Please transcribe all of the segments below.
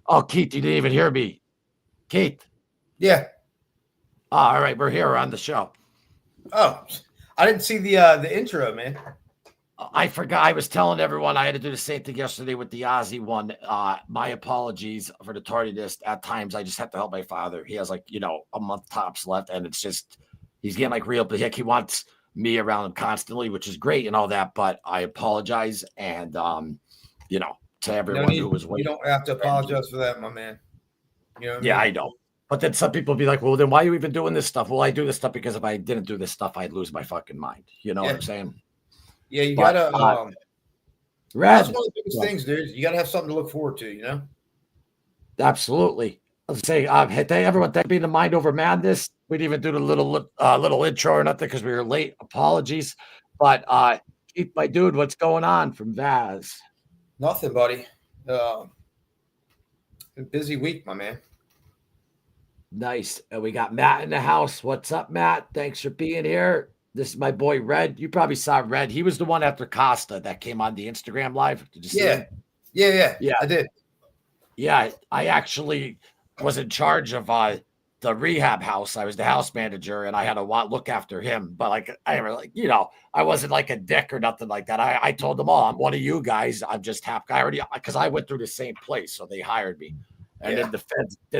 Oh, Keith, you didn't even hear me. Keith. Yeah. Oh, all right, we're here. We're on the show. Oh, I didn't see the intro, man. I forgot. I was telling everyone I had to do the same thing yesterday with the Ozzy one. My apologies for the tardiness. At times, I just have to help my father. He has a month tops left, and it's just he's getting like real big. He wants me around him constantly, which is great and all that. But I apologize, and to No everyone who need. was You waiting. don't have to apologize for that, my man. You know what I Yeah, mean? I know. But then some people be like, well, then why are you even doing this stuff? Well, I do this stuff because if I didn't do this stuff, I'd lose my fucking mind. You know what Yeah. I'm saying? Yeah. You But gotta. That's Red, one of the biggest things, dude. You gotta have something to look forward to. You know. absolutely. Let's say, hey, everyone, thank you for being the Mind Over Madness. We didn't even do the little intro or nothing because we were late. Apologies. But Keith, my dude, what's going on from Vaz? Nothing, buddy. Busy week, my man. Nice. And we got Matt in the house. What's up, Matt? Thanks for being here. This is my boy Red. You probably saw Red. He was the one after Costa that came on the Instagram live. Did you see him? Yeah. Yeah. I did. Yeah. I actually was in charge of the rehab house. I was the house manager and I had to look after him. But I wasn't like a dick or nothing like that. I told them all, I'm one of you guys. I'm just happy. Because I went through the same place. So they hired me. And then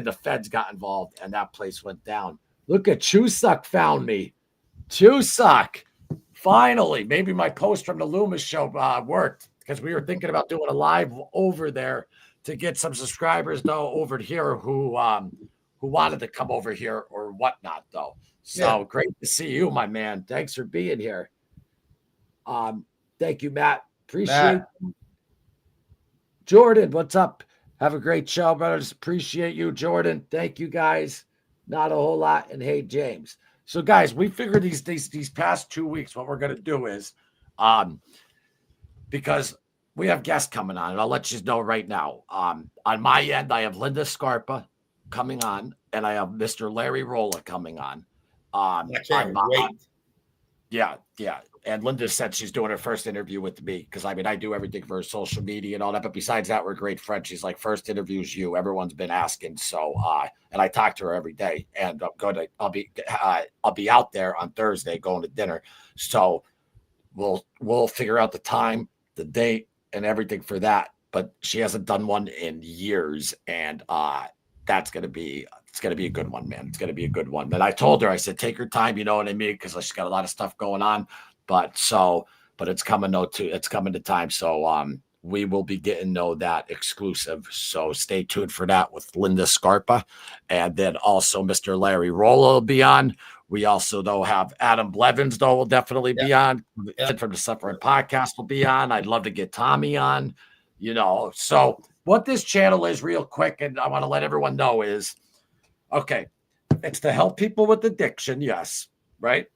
the feds got involved and that place went down. Look at Chusak found me. Chusak. Finally, maybe my post from the Loomis show worked because we were thinking about doing a live over there to get some subscribers though over here who wanted to come over here or whatnot though. So great to see you, my man. Thanks for being here. Thank you, Matt. Appreciate you. Jordan, what's up? Have a great show, brothers. Appreciate you, Jordan. Thank you, guys. Not a whole lot. And hey, James. So, guys, we figured these past 2 weeks, what we're gonna do is, because we have guests coming on, and I'll let you know right now. On my end, I have Linda Scarpa coming on, and I have Mr. Larry Rolla coming on. I can't wait. Yeah. And Linda said she's doing her first interview with me because I do everything for her social media and all that. But besides that, we're great friends. She's like, first interview's you. Everyone's been asking. So, and I talk to her every day. And I'll be out there on Thursday going to dinner. So we'll figure out the time, the date, and everything for that. But she hasn't done one in years, and it's gonna be a good one, man. It's gonna be a good one. But I told her, I said, take your time, you know what I mean? Because she's got a lot of stuff going on. But it's coming it's coming to time. So we will be getting that exclusive. So stay tuned for that with Linda Scarpa. And then also Mr. Larry Rolla will be on. We also though have Adam Blevins though will definitely be on. From the Suffering Podcast will be on. I'd love to get Tommy on, So what this channel is real quick, and I want to let everyone know is, okay, it's to help people with addiction. Yes. Right.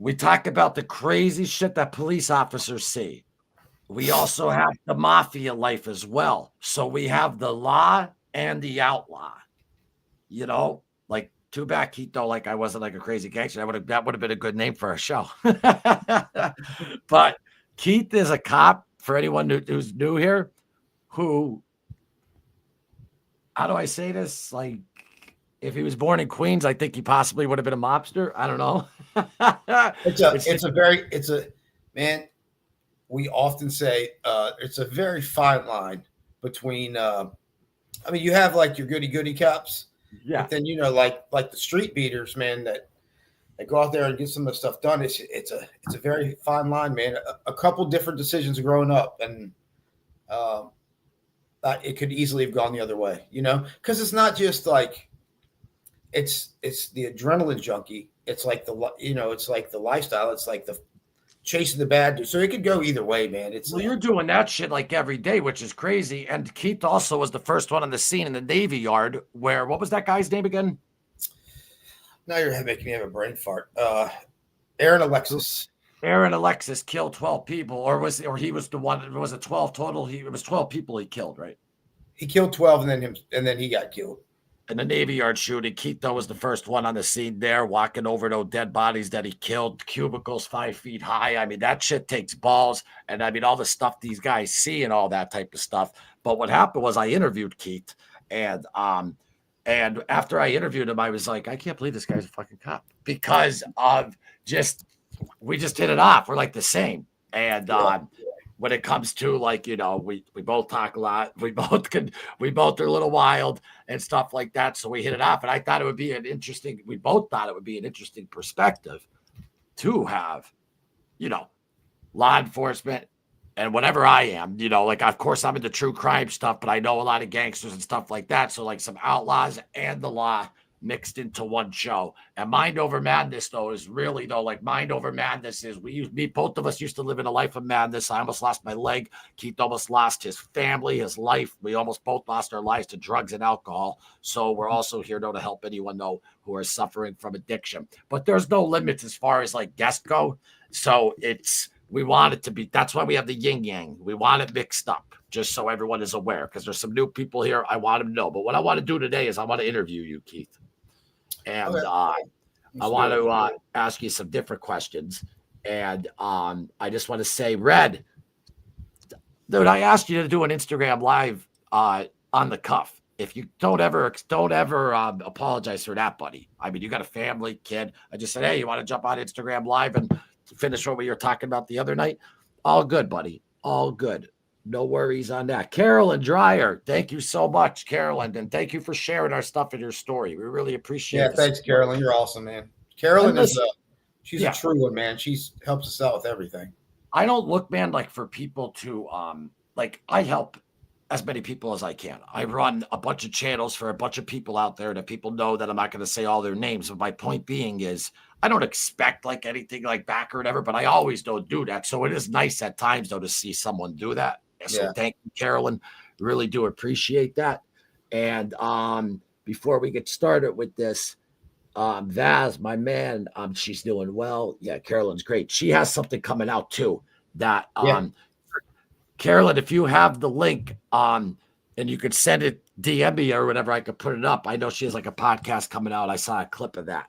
We talk about the crazy shit that police officers see. We also have the mafia life as well. So we have the law and the outlaw, like too bad Keith though, like I wasn't like a crazy gangster. That would have been a good name for a show. But Keith is a cop for anyone who's new here who, how do I say this? Like, if he was born in Queens, I think he possibly would have been a mobster. I don't know. Man, we often say it's a very fine line between you have like your goody cops. Yeah. But then like the street beaters, man, that go out there and get some of the stuff done. It's a very fine line, man. A couple different decisions growing up, and it could easily have gone the other way, because it's not just like it's the adrenaline junkie. It's like it's like the lifestyle. It's like the chasing the bad dude. So it could go either way, man. You're doing that shit like every day, which is crazy. And Keith also was the first one on the scene in the Navy Yard where, what was that guy's name again? Now you're making me have a brain fart. Aaron Alexis. Aaron Alexis killed 12 people, or he was the one, was it 12 total? It was 12 people he killed, right? He killed 12 and then he got killed. in the Navy Yard shooting. Keith though was the first one on the scene there, walking over to dead bodies that he killed, cubicles 5 feet high. I mean, that shit takes balls. And I mean, all the stuff these guys see and all that type of stuff. But what happened was I interviewed Keith, and after I interviewed him, I was like, I can't believe this guy's a fucking cop, because of we just hit it off. We're like the same. And when it comes to, like, we both talk a lot. We both are a little wild and stuff like that. So we hit it off. And I thought it would be we both thought it would be an interesting perspective to have, law enforcement and whatever I am, like, of course I'm into true crime stuff, but I know a lot of gangsters and stuff like that. So like some outlaws and the law mixed into one show. And Mind Over Madness, though, is really, like, Mind Over Madness is both of us used to live in a life of madness. I almost lost my leg. Keith almost lost his family, his life. We almost both lost our lives to drugs and alcohol. So we're also here, though, to help anyone, though, who are suffering from addiction. But there's no limits as far as like guests go. So we want it to be, that's why we have the yin yang. We want it mixed up, just so everyone is aware, because there's some new people here. I want them to know. But what I want to do today is I want to interview you, Keith. And I want to ask you some different questions. And I just want to say, Red, dude, I asked you to do an Instagram live on the cuff. If you don't ever apologize for that, buddy. I mean, you got a family, kid. I just said, hey, you want to jump on Instagram live and finish what we were talking about the other night? All good, buddy. All good. No worries on that. Carolyn Dreyer, thank you so much, Carolyn, and thank you for sharing our stuff in your story. We really appreciate it. Yeah, thanks, Carolyn. You're awesome, man. Carolyn she's a true one, man. She's helps us out with everything. I don't look, man, like for people to I help as many people as I can. I run a bunch of channels for a bunch of people out there that people know that I'm not going to say all their names. But my point being is I don't expect like anything like back or whatever, but I always don't do that. So it is nice at times, though, to see someone do that. So thank you, Carolyn. Really do appreciate that. And before we get started with this, Vaz, my man, she's doing well. Yeah, Carolyn's great. She has something coming out too that Carolyn, if you have the link and you could send it, DM me or whatever, I could put it up. I know she has like a podcast coming out. I saw a clip of that.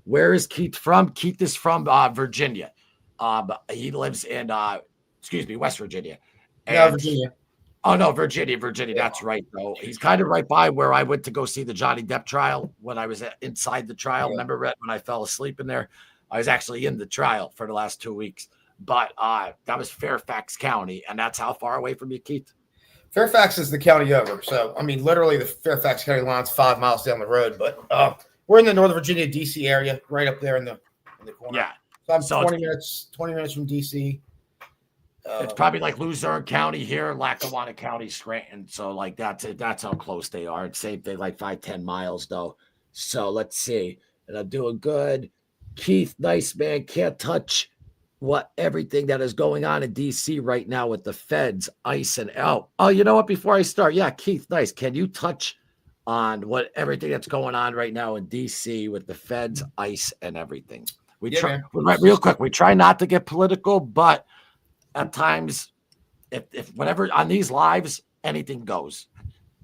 Where is Keith from? Keith is from Virginia. He lives in West Virginia. Virginia. Oh no, Virginia. That's right, though. He's kind of right by where I went to go see the Johnny Depp trial when I was inside the trial. Remember, Red, when I fell asleep in there? I was actually in the trial for the last 2 weeks. But that was Fairfax County, and that's how far away from you, Keith? Fairfax is the county over. So, I mean, literally the Fairfax County line's 5 miles down the road. But we're in the Northern Virginia, D.C. area, right up there in the corner. Yeah. So I'm 20 minutes from D.C. It's probably like Luzerne County here, Lackawanna County, Scranton. So like that's how close they are. It's same thing, like 5-10 miles though. So let's see. And I'm doing good. Keith, nice man. Can't touch everything that is going on in DC right now with the feds, ICE, and oh, you know what? Before I start, Keith, nice. Can you touch on everything that's going on right now in DC with the feds, ICE, and everything? Real quick. We try not to get political, but at times, if whatever on these lives, anything goes.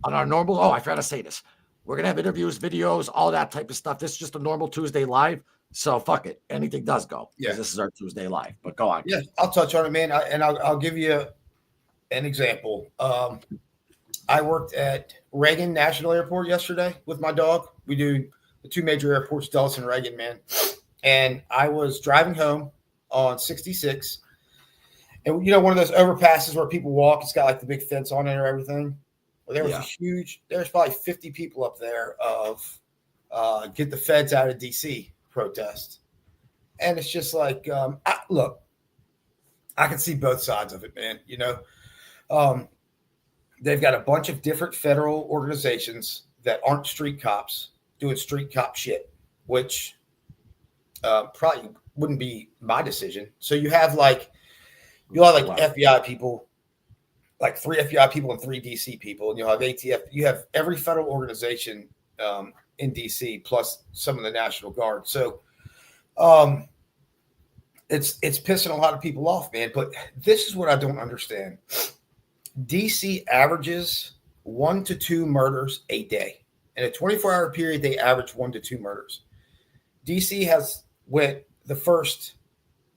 On our normal, I forgot to say this. We're gonna have interviews, videos, all that type of stuff. This is just a normal Tuesday live. So fuck it. Anything does go. Yeah. This is our Tuesday live. But go on. Yeah, I'll touch on it, man. I'll give you an example. I worked at Reagan National Airport yesterday with my dog. We do the two major airports, Dulles and Reagan, man. And I was driving home on 66. And, one of those overpasses where people walk, it's got like the big fence on it or everything. Well, there was there's probably 50 people up there of get the feds out of D.C. protest. And it's just like, look, I can see both sides of it, man. They've got a bunch of different federal organizations that aren't street cops doing street cop shit, which probably wouldn't be my decision. So you have FBI people, like 3 FBI people and 3 DC people, and you'll have ATF. You have every federal organization in DC plus some of the National Guard. So it's pissing a lot of people off, man. But this is what I don't understand. DC averages 1 to 2 murders a day In a 24-hour period, they average 1 to 2 murders. DC went the first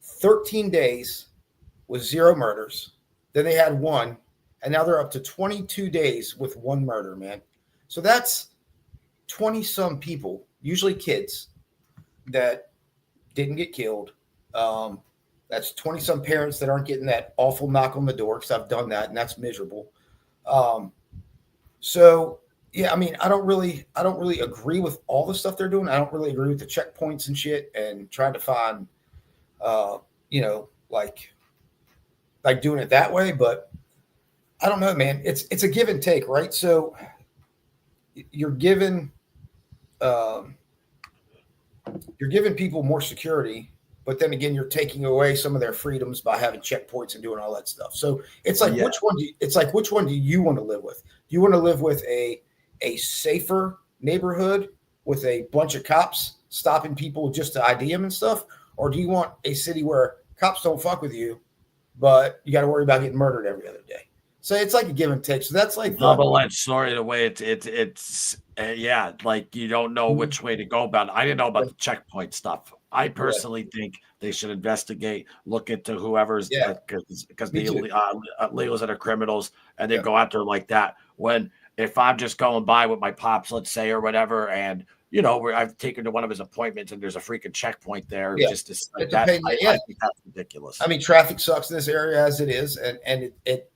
13 days with 0 murders. Then they had 1, and now they're up to 22 days with 1 murder, man. So that's 20-some people, usually kids, that didn't get killed. That's 20-some parents that aren't getting that awful knock on the door, because I've done that, and that's miserable. So yeah, I mean, I don't really agree with all the stuff they're doing. I don't really agree with the checkpoints and shit, and trying to find, like doing it that way. But I don't know, man. It's a give and take, right? So you're giving people more security, but then again, you're taking away some of their freedoms by having checkpoints and doing all that stuff. So it's like, which one do you want to live with? Do you want to live with a safer neighborhood with a bunch of cops stopping people just to ID them and stuff? Or do you want a city where cops don't fuck with you, but you got to worry about getting murdered every other day? So it's like a give and take. So that's like double-edged sword. The way it's like you don't know which way to go about it. I didn't know about the checkpoint stuff. I personally think they should investigate, look into whoever's because the illegals that are criminals, and they go after like that. When if I'm just going by with my pops, let's say, or whatever, and where I've taken to one of his appointments and there's a freaking checkpoint there, just to like that. I think that's ridiculous. I mean, traffic sucks in this area as it is, and it.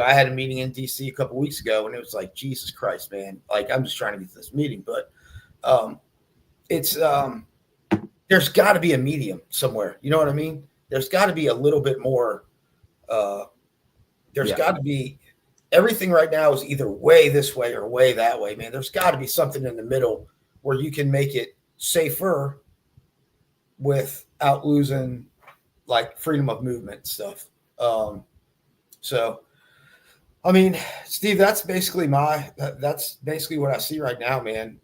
I had a meeting in DC a couple weeks ago, and it was like, Jesus Christ, man! Like, I'm just trying to get to this meeting, but there's got to be a medium somewhere. You know what I mean? There's got to be a little bit more. There's got to be. Everything right now is either way this way or way that way, man. There's got to be something in the middle where you can make it safer without losing like freedom of movement stuff. So, I mean, Steve, that's basically what I see right now, man.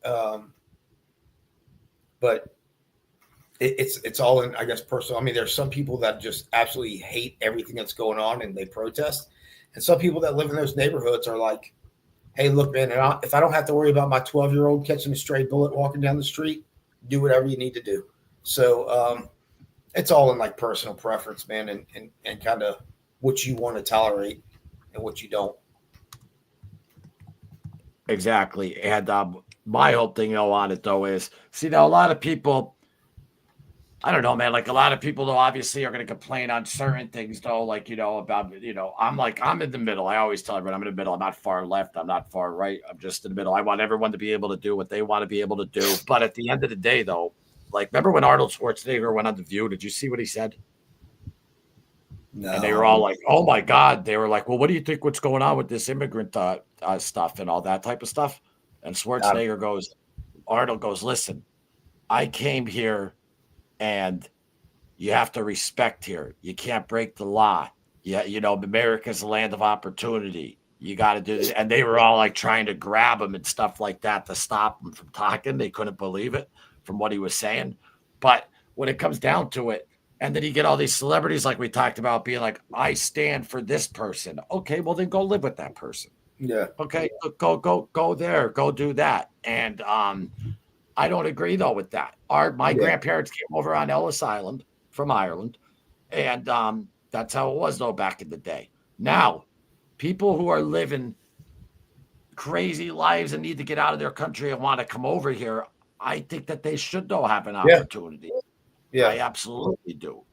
But it's all in, I guess, personal. I mean, there's some people that just absolutely hate everything that's going on and they protest. And some people that live in those neighborhoods are like, hey, look, man, if I don't have to worry about my 12-year-old catching a stray bullet walking down the street, do whatever you need to do. So it's all in like personal preference, man, and kind of what you want to tolerate and what you don't. Exactly. And my whole thing on it though is, see, now a lot of people, I don't know, man, like a lot of people though obviously are going to complain on certain things though, like about I'm in the middle. I always tell everyone I'm in the middle. I'm not far left, I'm not far right, I'm just in the middle. I want everyone to be able to do what they want to be able to do. But at the end of the day though, like, remember when Arnold Schwarzenegger went on The View? Did you see what he said? No. And they were all like, oh my God. They were like, well, what do you think what's going on with this immigrant stuff and all that type of stuff? And Schwarzenegger Arnold goes, listen, I came here and you have to respect here. You can't break the law. Yeah, America's a land of opportunity. You got to do this. And they were all like trying to grab him and stuff like that to stop him from talking. They couldn't believe it from what he was saying. But when it comes down to it, and then you get all these celebrities like we talked about being like, I stand for this person. Okay, well then go live with that person. Yeah. Okay, go there, go do that. And I don't agree though with that. My grandparents came over on Ellis Island from Ireland, and that's how it was though back in the day. Now, people who are living crazy lives and need to get out of their country and want to come over here, I think that they should though have an opportunity. Yeah, I absolutely do.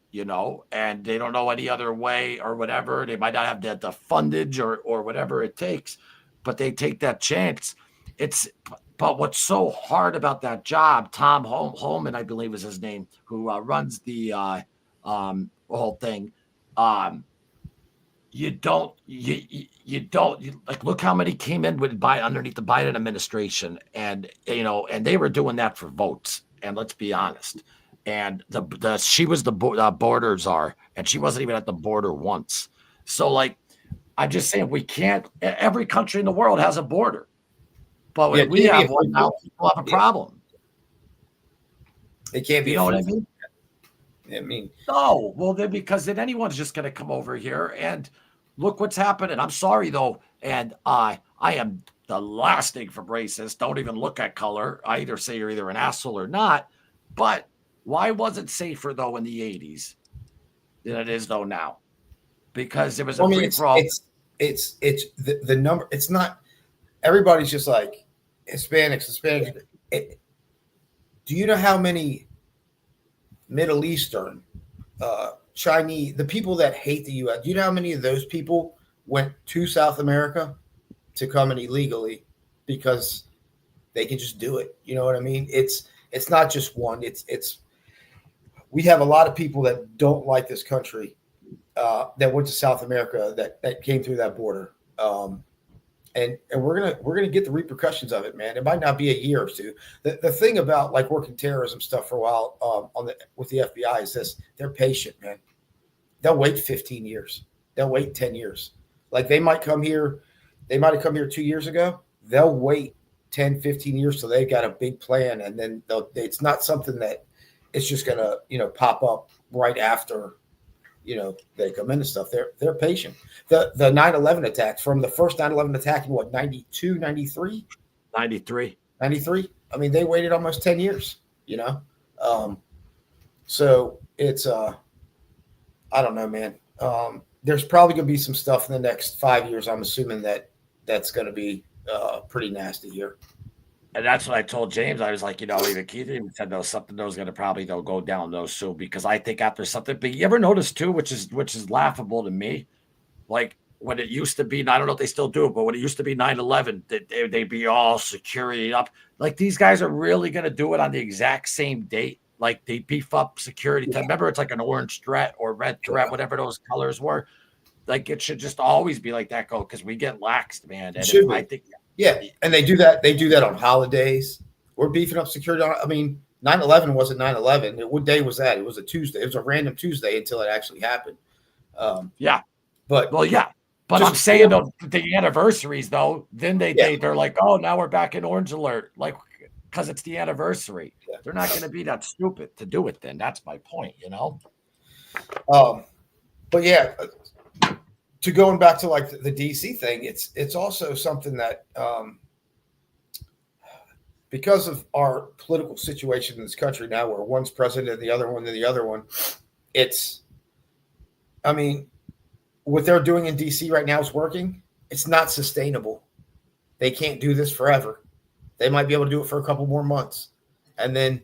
And they don't know any other way or whatever. They might not have the fundage or whatever it takes, but they take that chance. But what's so hard about that job, Tom Holman, I believe is his name, who runs the whole thing. You don't look how many came in underneath the Biden administration, and they were doing that for votes. And let's be honest. And she was the border czar, and she wasn't even at the border once. So, like, I'm just saying, we can't. Every country in the world has a border, but when we have one now, people have a problem. It can't be. You know what I mean? I mean, no. Well, then because then anyone's just going to come over here, and look what's happening. I'm sorry though, and I am the last thing from racist. Don't even look at color. I either say you're either an asshole or not. But why was it safer though in the 80s than it is though now? Because it was a free for all. It's the number. It's not everybody's just like Hispanics. Do you know how many Middle Eastern, Chinese, the people that hate the U.S., do you know how many of those people went to South America to come in illegally because they can just do it? You know what I mean? It's not just one. It's we have a lot of people that don't like this country that went to South America that came through that border. And we're gonna get the repercussions of it, man. It might not be a year or two. The thing about like working terrorism stuff for a while with the FBI is this: they're patient, man. They'll wait 15 years. They'll wait 10 years. Like they might come here. They might have come here 2 years ago. They'll wait 10, 15 years till they've got a big plan, and then it's not something that it's just gonna pop up right after. They come in and stuff. They're patient. The 9/11 attacks, from the first 9/11 attack in what, 92, 93? 93. 93? I mean, they waited almost 10 years, So it's I don't know, man. There's probably gonna be some stuff in the next 5 years. I'm assuming that's gonna be pretty nasty here. And that's what I told James. I was like, even Keith even said something that was going to probably go down those soon, because I think after something. But you ever notice too, which is laughable to me, like when it used to be, and I don't know if they still do it, but when it used to be 9/11, they'd be all security up. Like these guys are really going to do it on the exact same date. Like they beef up security. Yeah. Remember, it's like an orange threat or red threat, whatever those colors were. Like it should just always be like that, because we get laxed, man. And I think. Yeah, and they do that. They do that on holidays. We're beefing up security. I mean, 9/11 wasn't 9/11. What day was that? It was a Tuesday. It was a random Tuesday until it actually happened. Yeah. But I'm saying though, the anniversaries though, then they're like, oh, now we're back in orange alert, like because it's the anniversary. Yeah. They're not going to be that stupid to do it. Then that's my point, But yeah. To going back to like the DC thing, it's also something that because of our political situation in this country now, where one's president and the other one, what they're doing in DC right now is working. It's not sustainable. They can't do this forever. They might be able to do it for a couple more months. And then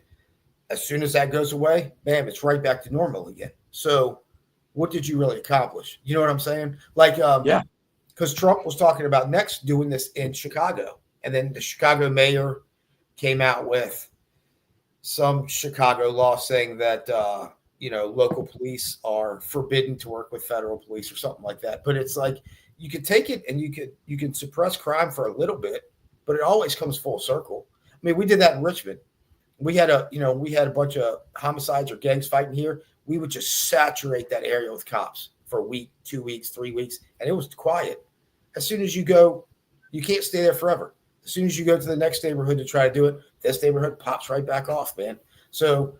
as soon as that goes away, bam, it's right back to normal again. So what did you really accomplish? You know what I'm saying? Like, because Trump was talking about next doing this in Chicago. And then the Chicago mayor came out with some Chicago law saying that, local police are forbidden to work with federal police or something like that. But it's like, you could take it and you can suppress crime for a little bit, but it always comes full circle. I mean, we did that in Richmond. We had a bunch of homicides or gangs fighting here. We would just saturate that area with cops for a week, 2 weeks, 3 weeks, and it was quiet. As soon as you go, you can't stay there forever. As soon as you go to the next neighborhood to try to do it, this neighborhood pops right back off, man. So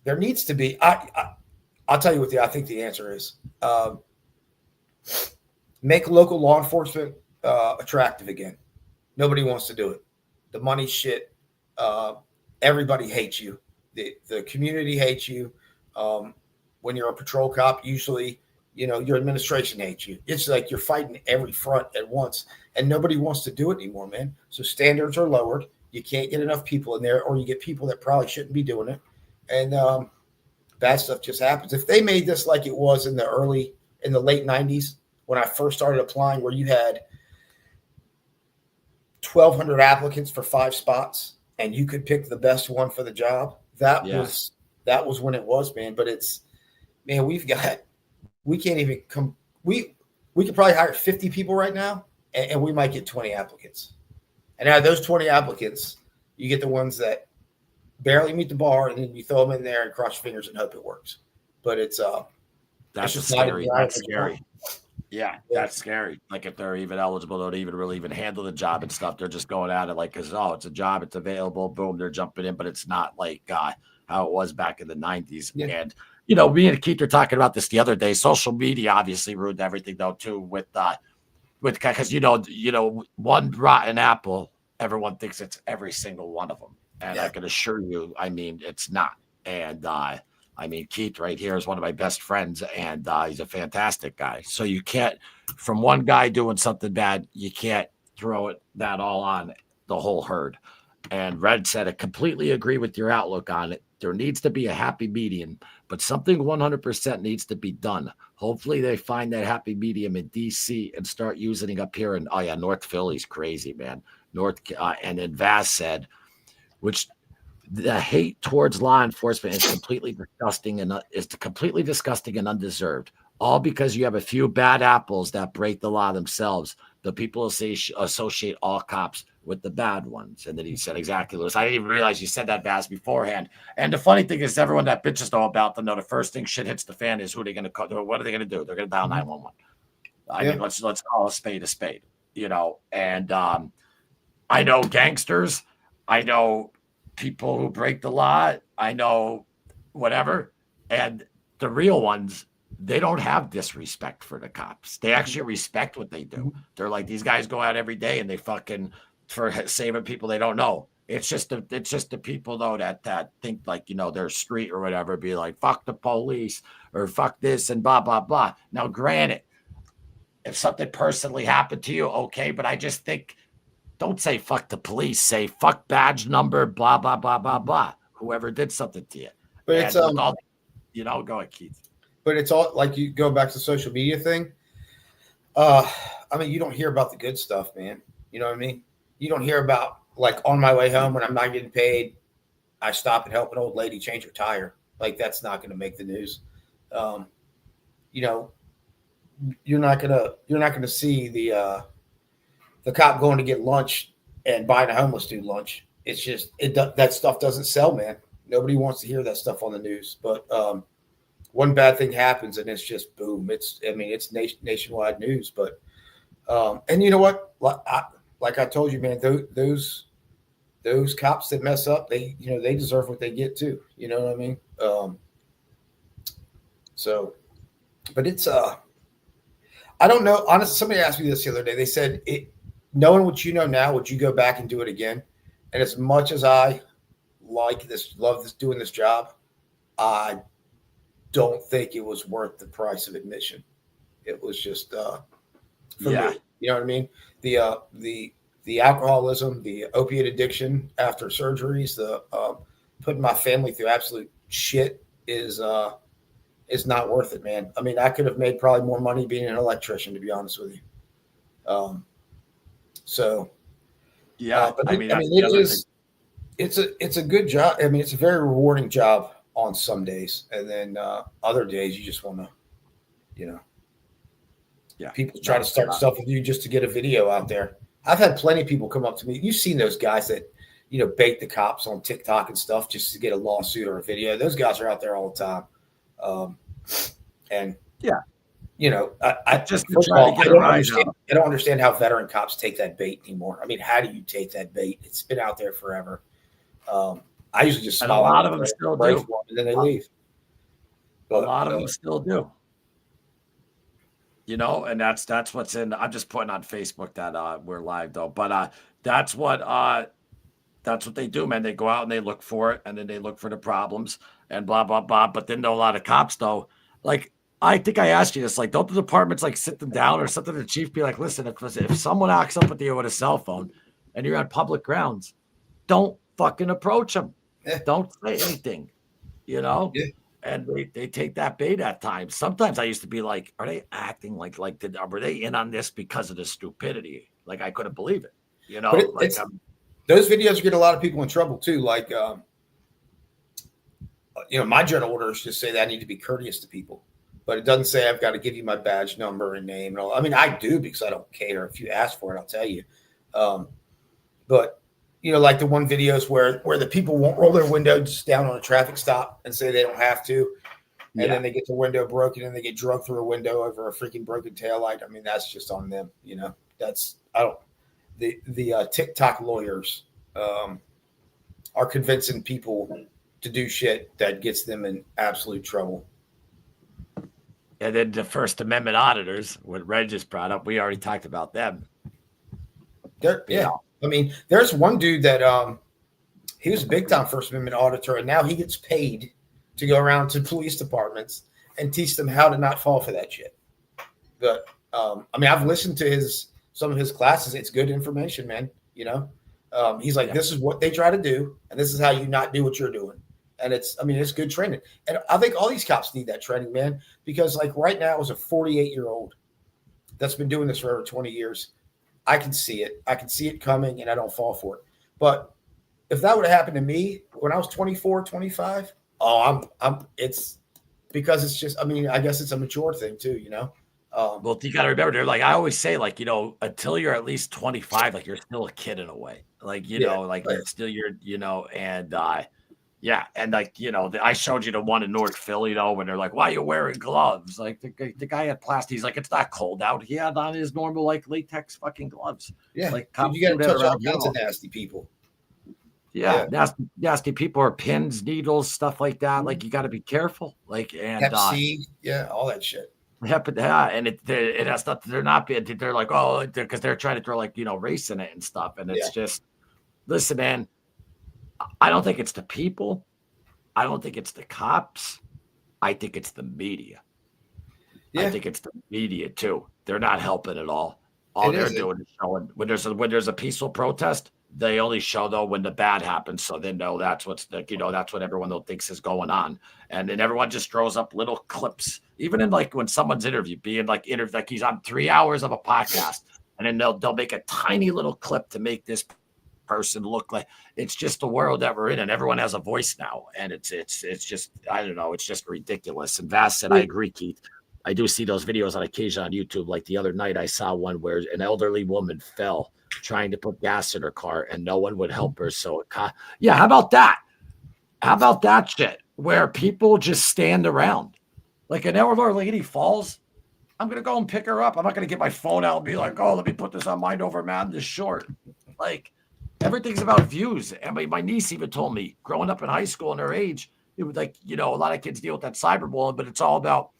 there needs to be. I'll tell you what I think the answer is. Make local law enforcement attractive again. Nobody wants to do it. The money shit. Everybody hates you. The community hates you. When you're a patrol cop, usually, your administration hates you. It's like you're fighting every front at once, and nobody wants to do it anymore, man. So standards are lowered. You can't get enough people in there, or you get people that probably shouldn't be doing it. And bad stuff just happens. If they made this like it was in the late 90s, when I first started applying, where you had 1,200 applicants for 5 spots, and you could pick the best one for the job. That was when it was, man. But we can't even come. We could probably hire 50 people right now, and we might get 20 applicants. And out of those 20 applicants, you get the ones that barely meet the bar, and then you throw them in there and cross your fingers and hope it works. But that's just scary. That's scary. Yeah, that's scary. Like if they're even eligible, don't even handle the job and stuff. They're just going at it like, because it's a job, it's available. Boom, they're jumping in, but it's not like how it was back in the 90s. Yeah. And me and Keith were talking about this the other day. Social media obviously ruined everything though too with because one rotten apple, everyone thinks it's every single one of them, and I can assure you, I mean, it's not. And Keith right here is one of my best friends, and he's a fantastic guy. So you can't, from one guy doing something bad, you can't throw that all on the whole herd. And Red said, I completely agree with your outlook on it. There needs to be a happy medium, but something 100% needs to be done. Hopefully they find that happy medium in DC and start using it up here in, North Philly's crazy, man. And then Vaz said, which the hate towards law enforcement is completely disgusting and undeserved. All because you have a few bad apples that break the law themselves. The people associate all cops with the bad ones. And then he said, exactly, Lewis. I didn't even realize you said that, Baz, beforehand. And the funny thing is, everyone that bitches know about them, the first thing shit hits the fan is who they're going to call. What are they going to do? They're going to dial 911. I mean, let's call a spade, And I know gangsters. I know people who break the law. I know whatever. And the real ones, they don't have disrespect for the cops. They actually respect what they do. They're like, these guys go out every day and they fucking for saving people they don't know. It's just the people though that think like, their street or whatever, be like, fuck the police or fuck this and blah, blah, blah. Now, granted, if something personally happened to you, okay, but I just think, don't say fuck the police, say fuck badge number, blah, blah, blah, blah, blah. Whoever did something to you. But it's all, go ahead, Keith. But it's all like you go back to the social media thing. You don't hear about the good stuff, man. You know what I mean? You don't hear about like on my way home when I'm not getting paid, I stop and help an old lady change her tire. Like that's not going to make the news. You're not gonna see the cop going to get lunch and buying a homeless dude lunch. It's just that stuff doesn't sell, man. Nobody wants to hear that stuff on the news. But one bad thing happens and it's just boom. It's nationwide news. But and you know what? Like I told you, man, those cops that mess up, they deserve what they get too. You know what I mean? But it's I don't know. Honestly, somebody asked me this the other day. They said, knowing what you know now, would you go back and do it again? And as much as I love doing this job, I don't think it was worth the price of admission. It was just for me. You know what I mean? The alcoholism, the opiate addiction after surgeries, the putting my family through absolute shit is not worth it, man. I mean, I could have made probably more money being an electrician, to be honest with you. It's a good job. I mean, it's a very rewarding job on some days, and then other days you just want to, people try to start stuff with you just to get a video out there. I've had plenty of people come up to me. You've seen those guys that, bait the cops on TikTok and stuff just to get a lawsuit or a video. Those guys are out there all the time. I don't understand how veteran cops take that bait anymore. I mean, how do you take that bait? It's been out there forever. I usually just smile. And a lot of them still do, and then they leave. But a lot of them still do. And that's what's in. I'm just putting on Facebook that we're live though, but that's what they do, man. They go out and they look for it, and then they look for the problems and blah blah blah. But then a lot of cops though, like I think I asked you this, like, don't the departments like sit them down or something? The chief be like, listen, if someone acts up with you with a cell phone and you're on public grounds, don't fucking approach them. Yeah. Don't say anything, Yeah. And they take that bait at times. Sometimes I used to be like, are they acting like were they in on this because of the stupidity? Like I couldn't believe it, those videos get a lot of people in trouble too. Like, my general orders just say that I need to be courteous to people, but it doesn't say I've got to give you my badge number and name and all. I mean, I do because I don't care. If you ask for it, I'll tell you. But like the one videos where the people won't roll their windows down on a traffic stop and say they don't have to. And then they get the window broken and they get drunk through a window over a freaking broken taillight. I mean, that's just on them. The TikTok lawyers are convincing people to do shit that gets them in absolute trouble. And then the First Amendment auditors, what Red just brought up, we already talked about them. Yeah. I mean, there's one dude that he was a big time First Amendment auditor, and now he gets paid to go around to police departments and teach them how to not fall for that shit. But I mean, I've listened to some of his classes. It's good information, man. You know, he's like, this is what they try to do, and this is how you not do what you're doing. And it's good training. And I think all these cops need that training, man, because like right now, as a 48-year-old that's been doing this for over 20 years, I can see it. I can see it coming, and I don't fall for it. But if that would have happened to me when I was 24, 25, it's because it's just, I mean, I guess it's a mature thing too, you know? Well, you got to remember, they're like, I always say, like, you know, until you're at least 25, like you're still a kid in a way, like, you know, like right. You know, and, yeah. And like, you know, I showed you the one in North Philly, though, when they're like, why are you wearing gloves? Like the guy had plastic. He's like, it's not cold out. He had on his normal, like latex fucking gloves. Yeah. Like, dude, you got to touch all kinds of nasty people. Yeah. Nasty people are pins, needles, stuff like that. Like, you got to be careful. Like, and Hep C, all that shit. And it has stuff. They're not being. They're like, oh, because they're trying to throw like, you know, race in it and stuff. And it's just, listen, man. I don't think it's the people. I don't think it's the cops. I think it's the media. I think it's the media too. They're not helping at all. All they're doing is showing when there's a peaceful protest. They only show though when the bad happens, so they know that's what's that's what everyone thinks is going on, and then everyone just throws up little clips, even in like when someone's interviewed, like he's on 3 hours of a podcast, and then they'll make a tiny little clip to make this person look like. It's just the world that we're in, and everyone has a voice now, and it's just, I don't know, it's just ridiculous. And Vass said, I agree, Keith. I do see those videos on occasion on YouTube. Like the other night, I saw one where an elderly woman fell trying to put gas in her car, and no one would help her. So, how about that? How about that shit? Where people just stand around, like an elderly lady falls. I'm gonna go and pick her up. I'm not gonna get my phone out and be like, "Oh, let me put this on Mind Over Madness short." Like, everything's about views. And my niece even told me, growing up in high school and her age, it was like, you know, a lot of kids deal with that cyberbullying, but it's all about.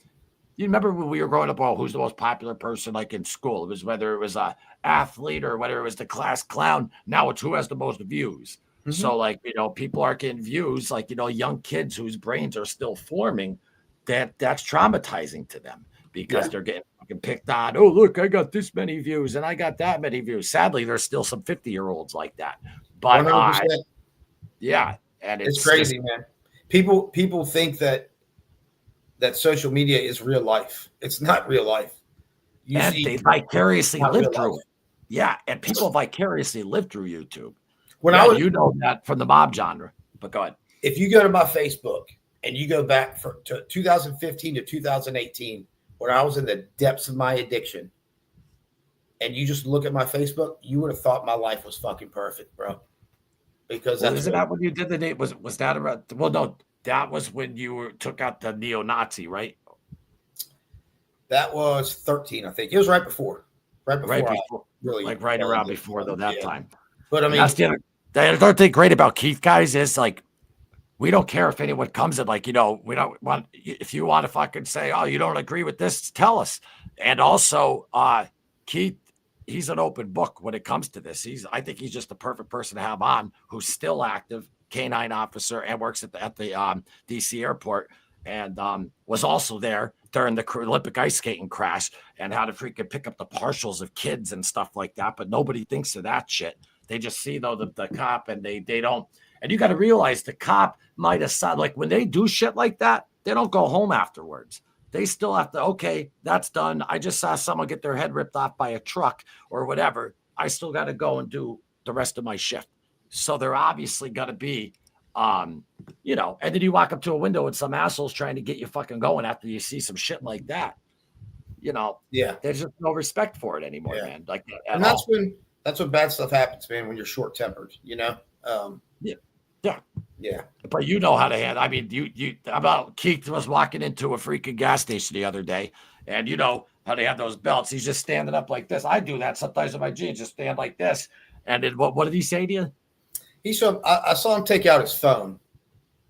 You remember when we were growing up, who's the most popular person like in school? It was whether it was a athlete or whether it was the class clown. Now it's who has the most views. Mm-hmm. So like, you know, people are getting views, like, you know, young kids whose brains are still forming, that's traumatizing to them because they're getting fucking picked on. Oh, look, I got this many views and I got that many views. Sadly, there's still some 50-year-olds like that. But and it's crazy, man. People think that social media is real life. It's not real life. They vicariously live through it. Yeah, and people vicariously live through YouTube. You know that from the mob genre. But go ahead. If you go to my Facebook and you go back to 2015 to 2018, when I was in the depths of my addiction, and you just look at my Facebook, you would have thought my life was fucking perfect, bro. Because isn't that when you did the date? Was that around? Well, no. That was when you took out the neo-Nazi, right? That was 13, I think. It was right before. Right before. Really, like right around before, though, that time. But I mean, that's the other thing great about Keith, guys, is like, we don't care if anyone comes in, like, you know, we don't want, if you want to fucking say, oh, you don't agree with this, tell us. And also, Keith, he's an open book when it comes to this. I think he's just the perfect person to have on, who's still active, K-9 officer, and works at the DC airport, and was also there during the Olympic ice skating crash and how to freaking pick up the partials of kids and stuff like that. But nobody thinks of that shit. They just see though the cop, and they don't. And you got to realize the cop might have, like, when they do shit like that, they don't go home afterwards. They still have to, okay, that's done. I just saw someone get their head ripped off by a truck or whatever. I still got to go and do the rest of my shift. So they're obviously going to be, you know, and then you walk up to a window and some asshole's trying to get you fucking going after you see some shit like that. You know, there's just no respect for it anymore, man. Like, and that's when bad stuff happens, man, when you're short tempered, you know? Yeah. But you know how to handle. I mean, you about Keith was walking into a freaking gas station the other day, and you know how they have those belts. He's just standing up like this. I do that sometimes in my jeans, just stand like this. And then what did he say to you? I saw him take out his phone.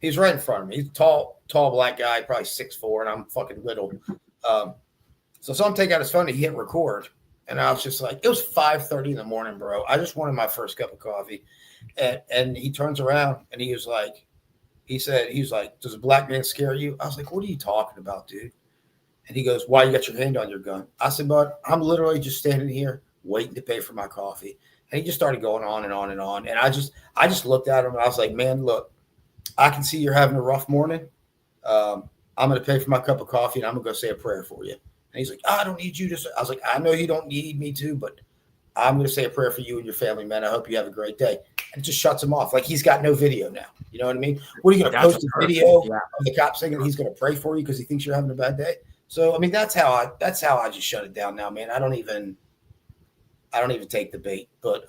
He's right in front of me. He's a tall black guy, probably 6'4", and I'm fucking little. So I'm taking out his phone to hit record. And I was just like, it was 5:30 in the morning, bro. I just wanted my first cup of coffee. And he turns around and he was like, does a black man scare you? I was like, what are you talking about, dude? And he goes, why you got your hand on your gun? I said, bud, I'm literally just standing here waiting to pay for my coffee. And he just started going on and on and on. And I just looked at him and I was like, man, look, I can see you're having a rough morning. I'm going to pay for my cup of coffee and I'm going to go say a prayer for you. And he's like, I don't need you to. I was like, I know you don't need me to, but I'm going to say a prayer for you and your family, man. I hope you have a great day. And it just shuts him off. Like he's got no video now. You know what I mean? What are you going to post a video of the cop saying he's going to pray for you because he thinks you're having a bad day? So, I mean, that's how I just shut it down now, man. I don't even take the bait, but,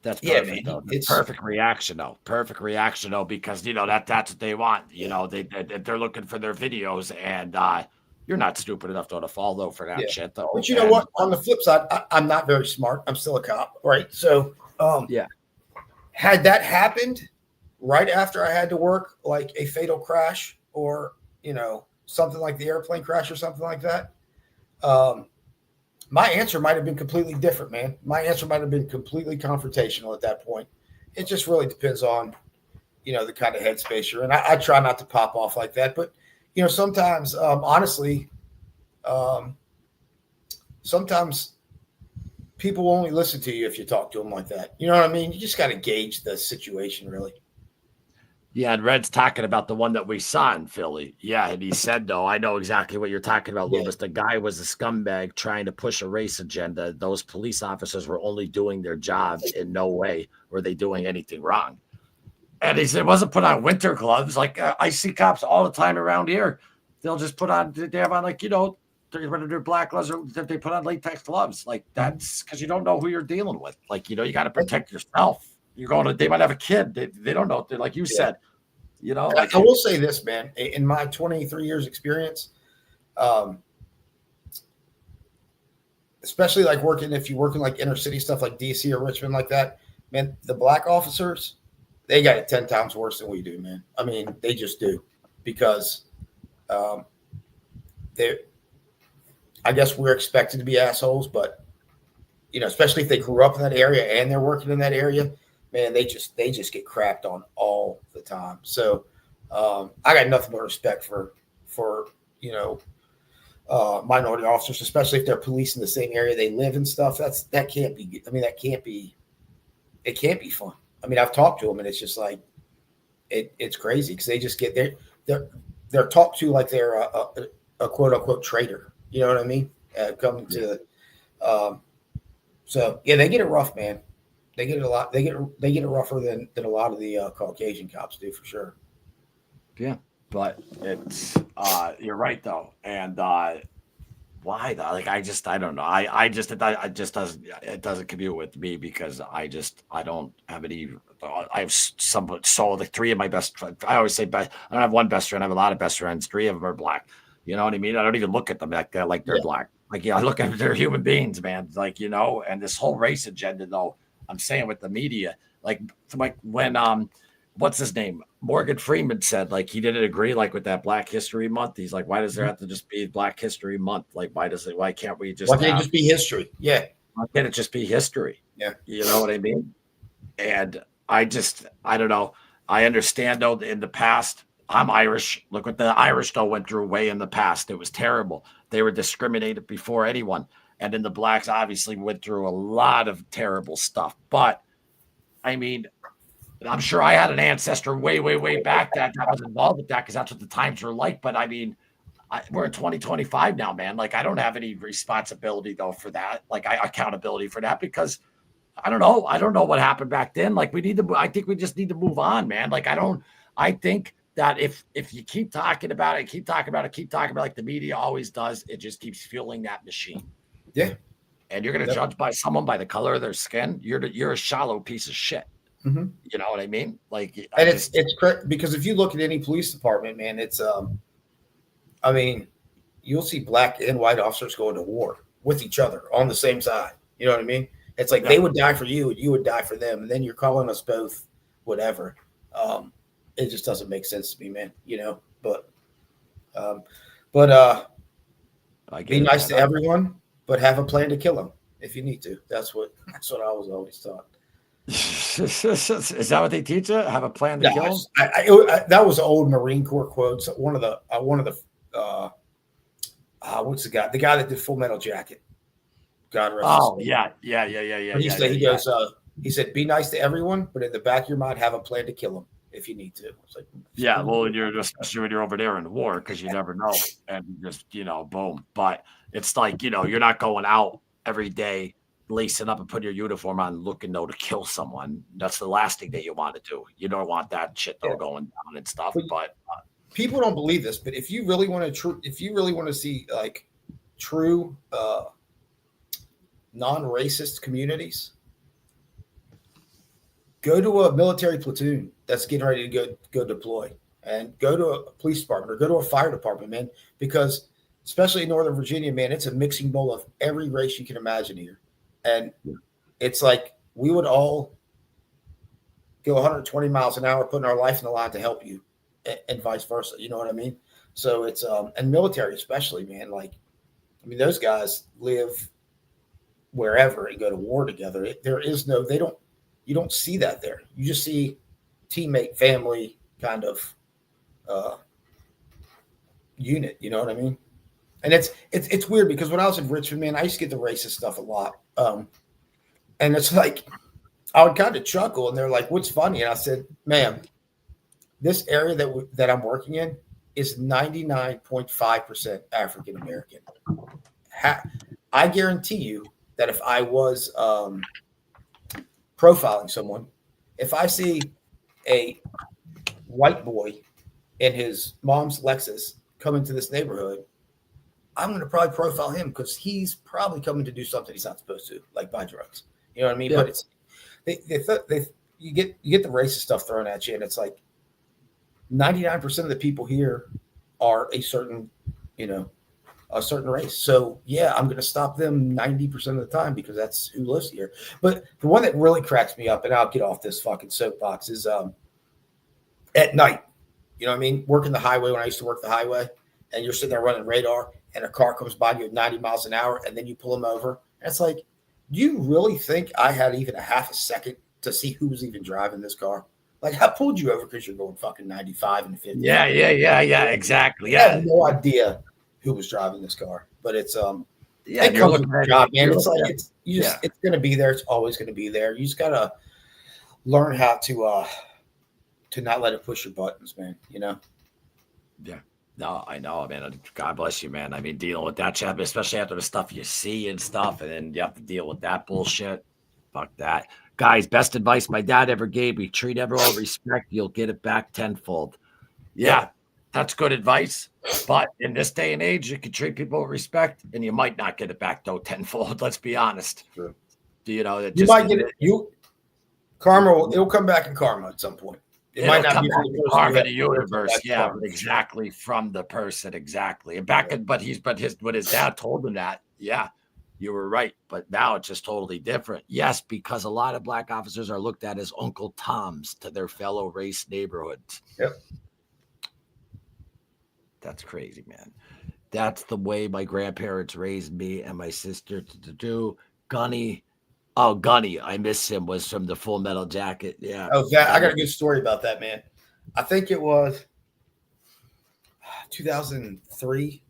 that's perfect, though. It's perfect reaction though, because that's what they want. They're looking for their videos, and you're not stupid enough to fall though for that shit though. But you know what? On the flip side, I'm not very smart. I'm still a cop, right? So, had that happened right after I had to work, like a fatal crash or something like the airplane crash or something like that, my answer might have been completely different, man. My answer might have been completely confrontational at that point. It just really depends on, the kind of headspace you're in. I try not to pop off like that, but, sometimes, honestly, sometimes people will only listen to you if you talk to them like that. You know what I mean? You just got to gauge the situation, really. Yeah, and Red's talking about the one that we saw in Philly. Yeah, and he said, though, I know exactly what you're talking about, Loomis. The guy was a scumbag trying to push a race agenda. Those police officers were only doing their job. In no way were they doing anything wrong. And he said, it wasn't put on winter gloves. Like, I see cops all the time around here. They'll just they have on, their black gloves, or they put on latex gloves. Like, that's because you don't know who you're dealing with. Like, you got to protect yourself. They might have a kid. They don't know. Like you said, I will say this, man. In my 23 years experience, especially like if you work in like inner city stuff like DC or Richmond like that, man, the black officers, they got it 10 times worse than we do, man. I mean, they just do, because I guess we're expected to be assholes, but especially if they grew up in that area and they're working in that area, man, they just get crapped on all the time. So I got nothing but respect for minority officers, especially if they're policing the same area they live and stuff. That can't be. I mean, it can't be fun. I mean, I've talked to them, and it's just like it's crazy because they just get they're talked to like they're a quote unquote traitor. You know what I mean? Coming to so yeah, they get it rough, man. They get it a lot. They get it rougher than a lot of the Caucasian cops do, for sure. Yeah, but it's you're right though, and why though? Like I don't know. It doesn't commute with me because I don't have any. I have the three of my best friends. I always say I don't have one best friend. I have a lot of best friends. Three of them are black. You know what I mean? I don't even look at them like that, like they're black. Like I look at them, they're human beings, man. Like and this whole race agenda though. I'm saying with the media, like when what's his name? Morgan Freeman said like he didn't agree like with that Black History Month. He's like, why does there have to just be Black History Month? Like why can't we just just be history? Yeah. Why can't it just be history? Yeah. You know what I mean? And I don't know. I understand though in the past, I'm Irish. Look what the Irish though went through way in the past. It was terrible. They were discriminated before anyone. And then the blacks obviously went through a lot of terrible stuff. But, I mean, I'm sure I had an ancestor way, way, way back that was involved with that because that's what the times were like. But, I mean, we're in 2025 now, man. Like, I don't have any responsibility, though, for that. Like, accountability for that because I don't know. I don't know what happened back then. Like, I think we just need to move on, man. Like, I think that if you keep talking about it, like the media always does, it just keeps fueling that machine. Yeah. And you're going to judge by someone by the color of their skin. You're a shallow piece of shit. Mm-hmm. You know what I mean? Like, and it's correct because if you look at any police department, man, it's I mean, you'll see black and white officers going to war with each other on the same side. You know what I mean? It's like they would die for you and you would die for them, and then you're calling us both whatever. It just doesn't make sense to me, man. But I get Be it, nice man. to everyone, but have a plan to kill them if you need to. That's what I was always taught. Is that what they teach you? Have a plan to Yeah, kill them? that was old Marine Corps quotes. One of the what's the guy? The guy that did Full Metal Jacket. God rest his Oh, soul. yeah. But he goes, he said, be nice to everyone, but in the back of your mind, have a plan to kill them if you need to. It's like, Yeah, well, especially when you're over there in the war, because you never know, and just boom. But it's like you're not going out every day, lacing up and putting your uniform on, looking to kill someone. That's the last thing that you want to do. You don't want that shit going down and stuff. But people don't believe this, but if you really want to see like true non-racist communities, go to a military platoon that's getting ready to go deploy, and go to a police department or go to a fire department, man, because especially in Northern Virginia, man, it's a mixing bowl of every race you can imagine here. And it's like we would all go 120 miles an hour, putting our life in the line to help you, and vice versa. You know what I mean? So it's and military especially, man. Like, I mean, those guys live wherever and go to war together. You don't see that there. You just see teammate, family kind of unit. You know what I mean? And it's weird because when I was in Richmond, man, I used to get the racist stuff a lot. And it's like, I would kind of chuckle, and they're like, what's funny? And I said, ma'am, this area that I'm working in is 99.5% African-American. I guarantee you that if I was profiling someone, if I see a white boy in his mom's Lexus come into this neighborhood, I'm going to probably profile him because he's probably coming to do something he's not supposed to, like buy drugs. You know what I mean? Yeah. But it's you get the racist stuff thrown at you, and it's like 99% of the people here are a certain race. So yeah, I'm going to stop them 90% of the time because that's who lives here. But the one that really cracks me up, and I'll get off this fucking soapbox, is at night. You know what I mean? Working the highway when I used to work the highway, and you're sitting there running radar, and a car comes by you at 90 miles an hour, and then you pull them over. And it's like, do you really think I had even a half a second to see who was even driving this car? Like, I pulled you over because you're going fucking 95 and 50. Yeah, exactly. Yeah, I have no idea who was driving this car, but it's it comes with the job, man. It's like it's going to be there. It's always going to be there. You just got to learn how to not let it push your buttons, man. You know? Yeah. No, I know, man. God bless you, man. I mean, dealing with that shit, especially after the stuff you see and stuff, and then you have to deal with that bullshit. Fuck that. Guys, best advice my dad ever gave me: treat everyone with respect, you'll get it back tenfold. Yeah, that's good advice. But in this day and age, you can treat people with respect, and you might not get it back though tenfold. Let's be honest. True. You might get it. Karma. It'll come back in karma at some point. It might not be karma of the universe. Yeah, exactly, from the person. Exactly. And but his dad told him that. Yeah, you were right. But now it's just totally different. Yes, because a lot of black officers are looked at as Uncle Toms to their fellow race neighborhoods. Yep. That's crazy, man. That's the way my grandparents raised me and my sister to do. Gunny. Oh, Gunny, I miss him, was from the Full Metal Jacket. Yeah. Oh, that, I got a good story about that, man. I think it was 2003.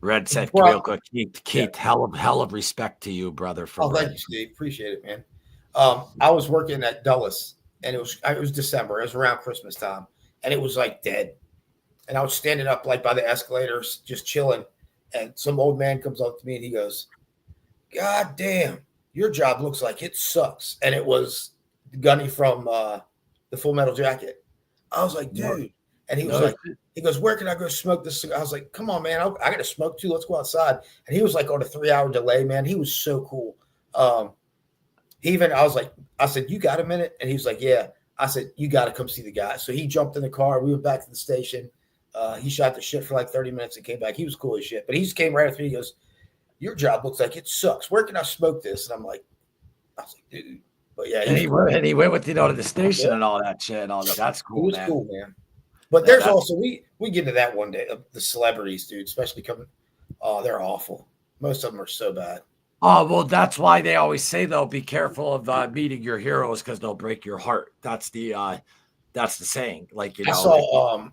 Red said real quick, Keith, hell of respect to you, brother. Thank you, Steve. Appreciate it, man. I was working at Dulles, and it was December. It was around Christmas time, and it was like dead. And I was standing up like by the escalators, just chilling, and some old man comes up to me and he goes, "God damn, your job looks like it sucks." And it was Gunny from the Full Metal Jacket. I was like, dude. And he was like, he goes, "Where can I go smoke this cigar?" I was like, "Come on, man. I got to smoke too. Let's go outside." And he was like on a 3-hour delay, man. He was so cool. I said, "You got a minute?" And he was like, "Yeah." I said, "You got to come see the guy." So he jumped in the car. We went back to the station. He shot the shit for like 30 minutes and came back. He was cool as shit. But he just came right after me. He goes, "Your job looks like it sucks. Where can I smoke this?" And I was like, dude. But yeah. And he went with, to the station and all that shit. And all that. That's cool, man. Cool, man. But there's also, we get into that one day, the celebrities, dude, especially coming Oh, they're awful. Most of them are so bad. Oh, well, that's why they always say, though, be careful of meeting your heroes because they'll break your heart. That's the saying. Like, I saw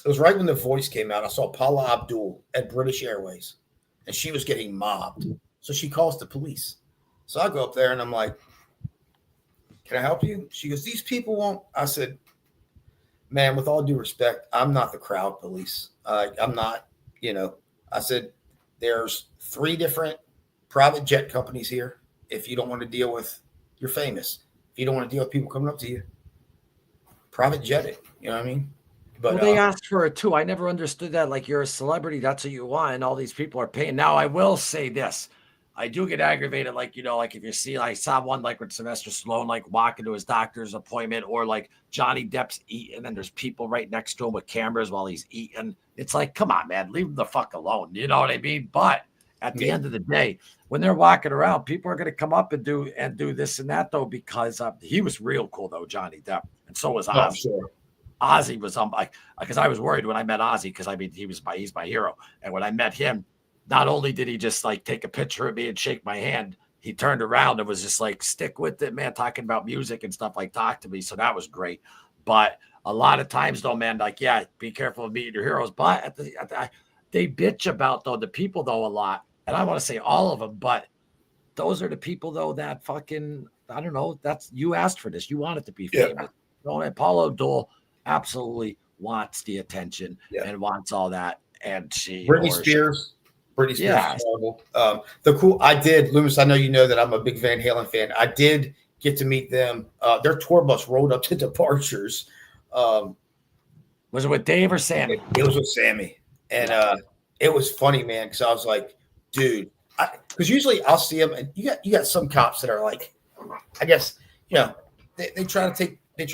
it was right when The Voice came out. I saw Paula Abdul at British Airways, and she was getting mobbed. So she calls the police. So I go up there and I'm like, "Can I help you?" She goes, "These people won't." I said, "Man, with all due respect, I'm not the crowd police. I'm not, I said, there's 3 different private jet companies here. If you don't want to deal with, you're famous. If you don't want to deal with people coming up to you, private jet it. You know what I mean?" But well, they asked for it too. I never understood that. Like, you're a celebrity, that's what you want, and all these people are paying. Now, I will say this: I do get aggravated. Like, like if you see, I saw one like with Sylvester Stallone, like walking to his doctor's appointment, or like Johnny Depp's eating, and there's people right next to him with cameras while he's eating. It's like, come on, man, leave him the fuck alone. You know what I mean? But at the end of the day, when they're walking around, people are going to come up and do this and that, though, because he was real cool, though, Johnny Depp, and so was Ozzy. sure. Ozzy was like, because I was worried when I met Ozzy, because I mean he's my hero, and when I met him, not only did he just like take a picture of me and shake my hand, he turned around and was just like, stick with it, man, talking about music and stuff, like talk to me. So that was great. But a lot of times though, man, like, yeah, be careful of meeting your heroes. But they bitch about though the people though a lot, and I want to say all of them, but those are the people though that fucking, I don't know, that's, you asked for this, you want it to be famous. And Paula Abdul absolutely wants the attention and wants all that. And Britney Spears. I did, Loomis, I know you know that I'm a big Van Halen fan. I did get to meet them. Their tour bus rolled up to Departures. Was it with Dave or Sammy? It was with Sammy. And it was funny, man, because I was like, dude, because usually I'll see them, and you got some cops that are like, I guess, they try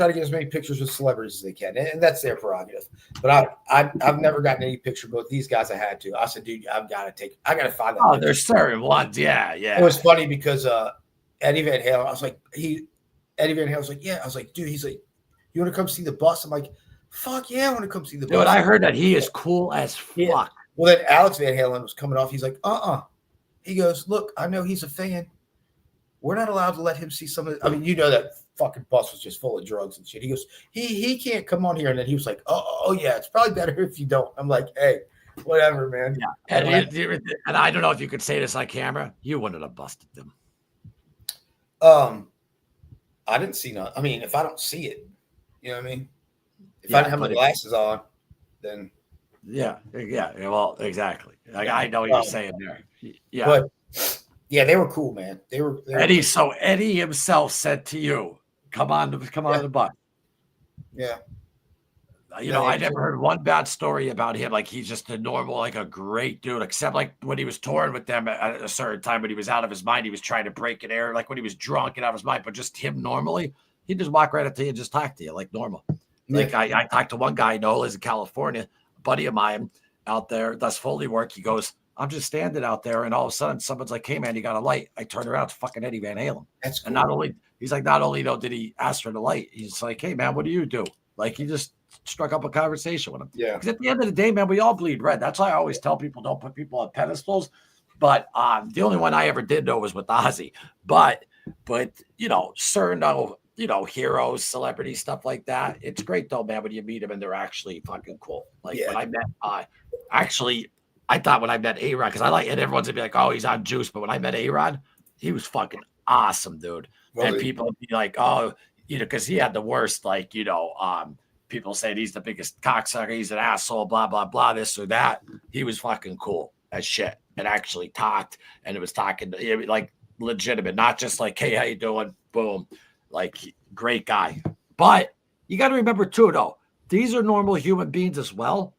to get as many pictures with celebrities as they can, and that's their prerogative. But I've never gotten any picture, but these guys I had to. I said, dude, I got to find that. Oh, there's certain ones, yeah. It was funny because Eddie Van Halen, I was like, Eddie Van Halen was like, yeah. I was like, dude, he's like, you want to come see the bus? I'm like, fuck yeah, I want to come see the bus. Dude, I heard that he is cool as fuck. Yeah. Well, then Alex Van Halen was coming off. He's like, He goes, look, I know he's a fan. We're not allowed to let him see some of it. I mean, that fucking bus was just full of drugs and shit. He goes, he can't come on here. And then he was like, oh yeah, it's probably better if you don't. I'm like, hey, whatever, man. Yeah. And I don't know if you could say this on camera. You wouldn't have busted them. I didn't see none. I mean, if I don't see it, you know what I mean? If I didn't have my glasses on, then. Yeah. Well, exactly. Like, I know what you're saying there. Yeah. But yeah, they were cool, man. They were Eddie. So Eddie himself said to you, come on the bus. Yeah. I never heard one bad story about him. Like, he's just a normal, like a great dude, except like when he was touring with them at a certain time, when he was out of his mind, he was trying to break an air, like when he was drunk and out of his mind. But just him normally, he'd just walk right up to you and just talk to you like normal. Like I talked to one guy I know lives in California, a buddy of mine out there does Foley work. He goes, I'm just standing out there, and all of a sudden someone's like, hey man, you got a light. I turned around, it's fucking Eddie Van Halen. That's cool. And not only though did he ask for the light, he's like, hey man, what do you do? Like, he just struck up a conversation with him. Yeah. Because at the end of the day, man, we all bleed red. That's why I always tell people, don't put people on pedestals. But the only one I ever did know was with Ozzy. But certain heroes, celebrities, stuff like that. It's great though, man, when you meet them and they're actually fucking cool. Like when I met I thought when I met A-Rod, because and everyone's gonna be like, oh, he's on juice. But when I met A-Rod, he was fucking awesome, dude. Well, and people would be like, oh, because he had the worst, people saying he's the biggest cocksucker, he's an asshole, blah, blah, blah, this or that. He was fucking cool as shit and actually talked, and it was talking like legitimate, not just like, hey, how you doing? Boom. Like, great guy. But you got to remember too, though, these are normal human beings as well.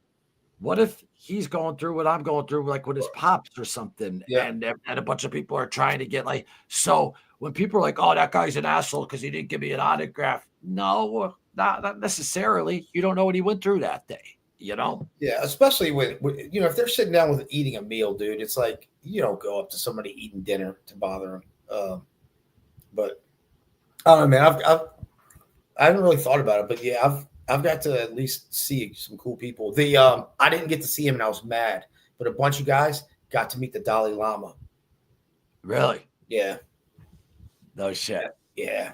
What if he's going through what I'm going through, like with his pops or something, and a bunch of people are trying to get so when people are like, oh, that guy's an asshole because he didn't give me an autograph. No, not necessarily. You don't know what he went through that day, Yeah, especially with if they're sitting down with eating a meal, dude, it's like you don't go up to somebody eating dinner to bother them. But I don't know, man. I haven't really thought about it, but yeah, I've got to at least see some cool people. I didn't get to see him, and I was mad but a bunch of guys got to meet the Dalai Lama. Really? Yeah. No shit. Yeah.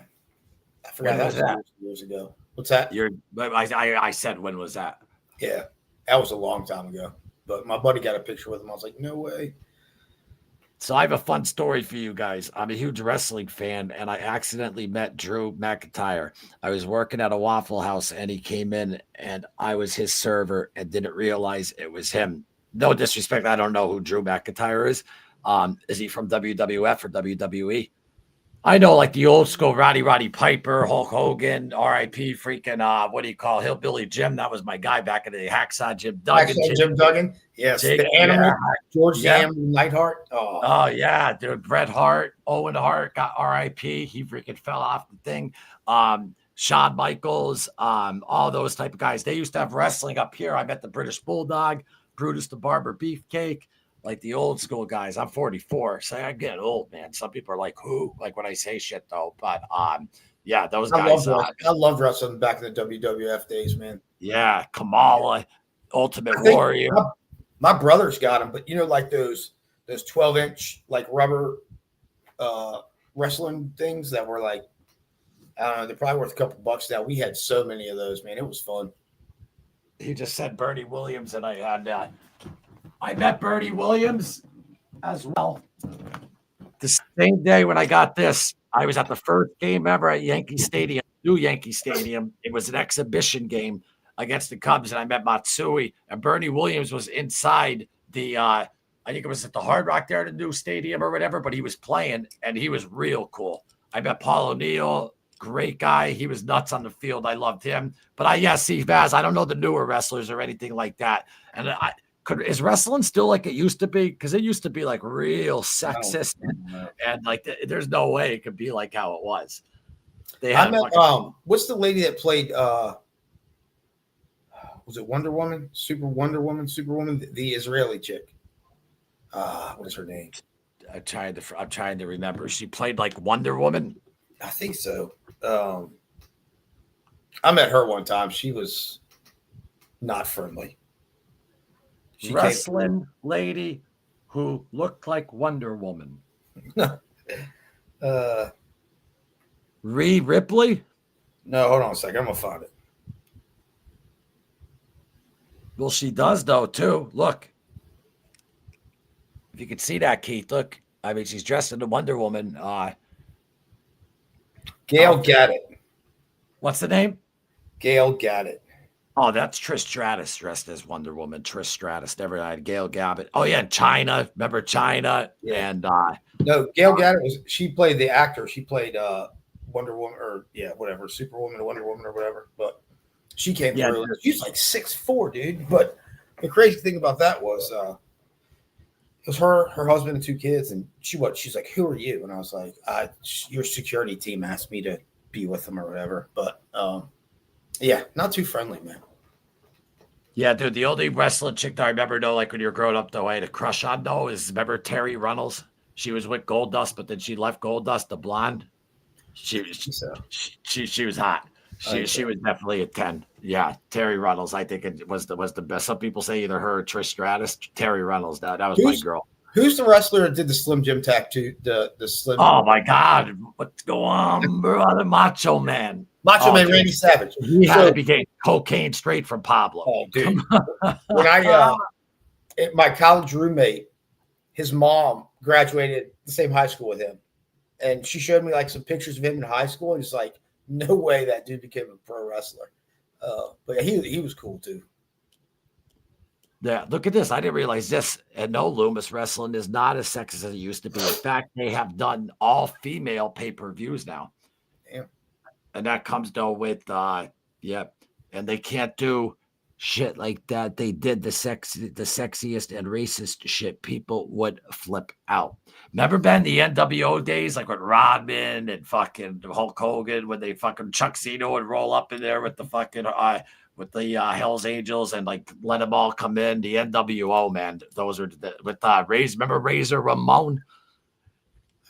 I forgot When was that? Years ago. What's that? I said, when was that? Yeah. That was a long time ago. But my buddy got a picture with him. I was like, no way. So I have a fun story for you guys. I'm a huge wrestling fan, and I accidentally met Drew McIntyre. I was working at a Waffle House, and he came in, and I was his server and didn't realize it was him. No disrespect. I don't know who Drew McIntyre is. Is he from WWF or WWE? I know, like the old school Roddy Piper, Hulk Hogan, R.I.P. freaking, what do you call Hillbilly Jim? That was my guy back in the day. Hacksaw Jim Duggan. Jim Duggan. Yes. The Animal. Yeah. George the Animal Neidhart. Oh, yeah, dude. Bret Hart, Owen Hart got R.I.P. He freaking fell off the thing. Shawn Michaels, all those type of guys. They used to have wrestling up here. I met the British Bulldog, Brutus the Barber Beefcake. Like the old school guys. I'm 44, so I get old, man. Some people are like, who? Like when I say shit, though. But yeah, those guys. I loved wrestling back in the WWF days, man. Yeah, Kamala, Ultimate Warrior. My brother's got them, but like those 12-inch like rubber wrestling things that were like, I don't know, they're probably worth a couple bucks now. We had so many of those, man. It was fun. He just said Bernie Williams, and I had. I met Bernie Williams as well. The same day when I got this, I was at the first game ever at Yankee Stadium, new Yankee Stadium. It was an exhibition game against the Cubs, and I met Matsui. And Bernie Williams was inside the, I think it was at the Hard Rock there, the new stadium or whatever, but he was playing, and he was real cool. I met Paul O'Neill, great guy. He was nuts on the field. I loved him. But see, Vaz, I don't know the newer wrestlers or anything like that. And is wrestling still like it used to be? Because it used to be like real sexist, and like there's no way it could be like how it was. I met what's the lady that played? Was it Wonder Woman, Superwoman, the Israeli chick? What is her name? I'm trying to remember. She played like Wonder Woman. I think so. I met her one time. She was not friendly. She wrestling lady who looked like Wonder Woman. Rhea Ripley? No, hold on a second. I'm going to find it. Well, she does, though, too. Look. If you can see that, Keith, look. I mean, she's dressed in a Wonder Woman. Gail Gaddett. What's the name? Gail Gaddett. Oh, that's Trish Stratus dressed as Wonder Woman. Trish Stratus. Never died. Gail Gabbett. Oh, yeah, China. Remember China? Yeah. And no, Gail Gaddett she played the actor. She played Wonder Woman or whatever, Superwoman or Wonder Woman or whatever. But she came through. She's like 6'4", dude. But the crazy thing about that was it was her husband and 2 kids, and she's like, who are you? And I was like, your security team asked me to be with them or whatever. But yeah, not too friendly, man. Yeah, dude, the only wrestling chick that I remember, though, like when you were growing up, though, I had a crush on, though, is remember Terry Runnels? She was with Goldust, but then she left Goldust, the blonde. She was hot. She was definitely a 10. Yeah, Terry Runnels. I think it was the best. Some people say either her or Trish Stratus. Terry Runnels. That was my girl. Who's the wrestler that did the Slim Jim tattoo? The Slim. Oh my God, what's going on, brother? Macho Man. Macho Man Randy Savage. He had to be cocaine straight from Pablo. Oh, dude. When my college roommate, his mom graduated the same high school with him, and she showed me like some pictures of him in high school, and it's like, no way that dude became a pro wrestler. But he was cool too. Yeah, look at this. I didn't realize this. And no, Loomis wrestling is not as sexist as it used to be. In fact, they have done all female pay-per-views now. Damn. And that comes though with and they can't do shit like that. They did the sexiest and racist shit. People would flip out. Remember, Ben, the NWO days, like with Rodman and fucking Hulk Hogan, when they fucking Chuck Zeno would roll up in there with the fucking with the Hell's Angels and like let them all come in. The NWO, man, those are with Razor. Remember Razor Ramon?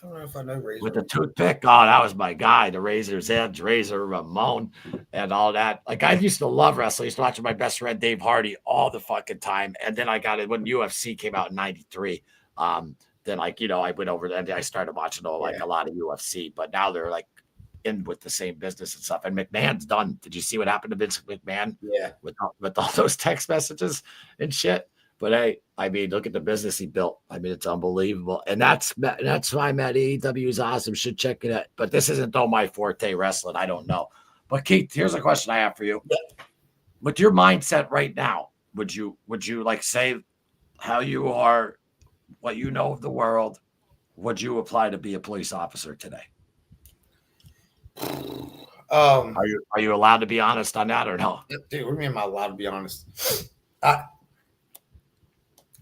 I don't know if I know Razor. With the toothpick. Oh, that was my guy. The Razor's Edge, Razor Ramon, and all that. Like, I used to love wrestling. I used to watch my best friend Dave Hardy all the fucking time. And then I got it when UFC came out in '93. Then, like, I went over there and I started watching a lot of UFC. But now they're like in with the same business and stuff. And McMahon's done. Did you see what happened to Vince McMahon? Yeah. With all those text messages and shit. But hey, I mean, look at the business he built. I mean, it's unbelievable. And that's why Matt AEW is awesome. Should check it out. But this isn't though my forte wrestling. I don't know. But Keith, here's a question I have for you. Yeah. With your mindset right now, would you like say how you are, what you know of the world, would you apply to be a police officer today? Are you allowed to be honest on that or no? Dude, what do you mean am I allowed to be honest?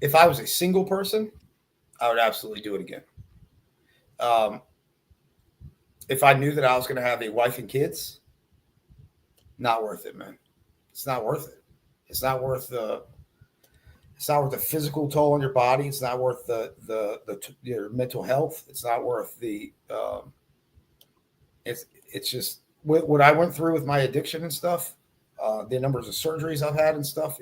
If I was a single person, I would absolutely do it again. If I knew that I was going to have a wife and kids, not worth it, man. It's not worth it. It's not worth the physical toll on your body. It's not worth your mental health. It's not worth the. It's just what I went through with my addiction and stuff. The numbers of surgeries I've had and stuff.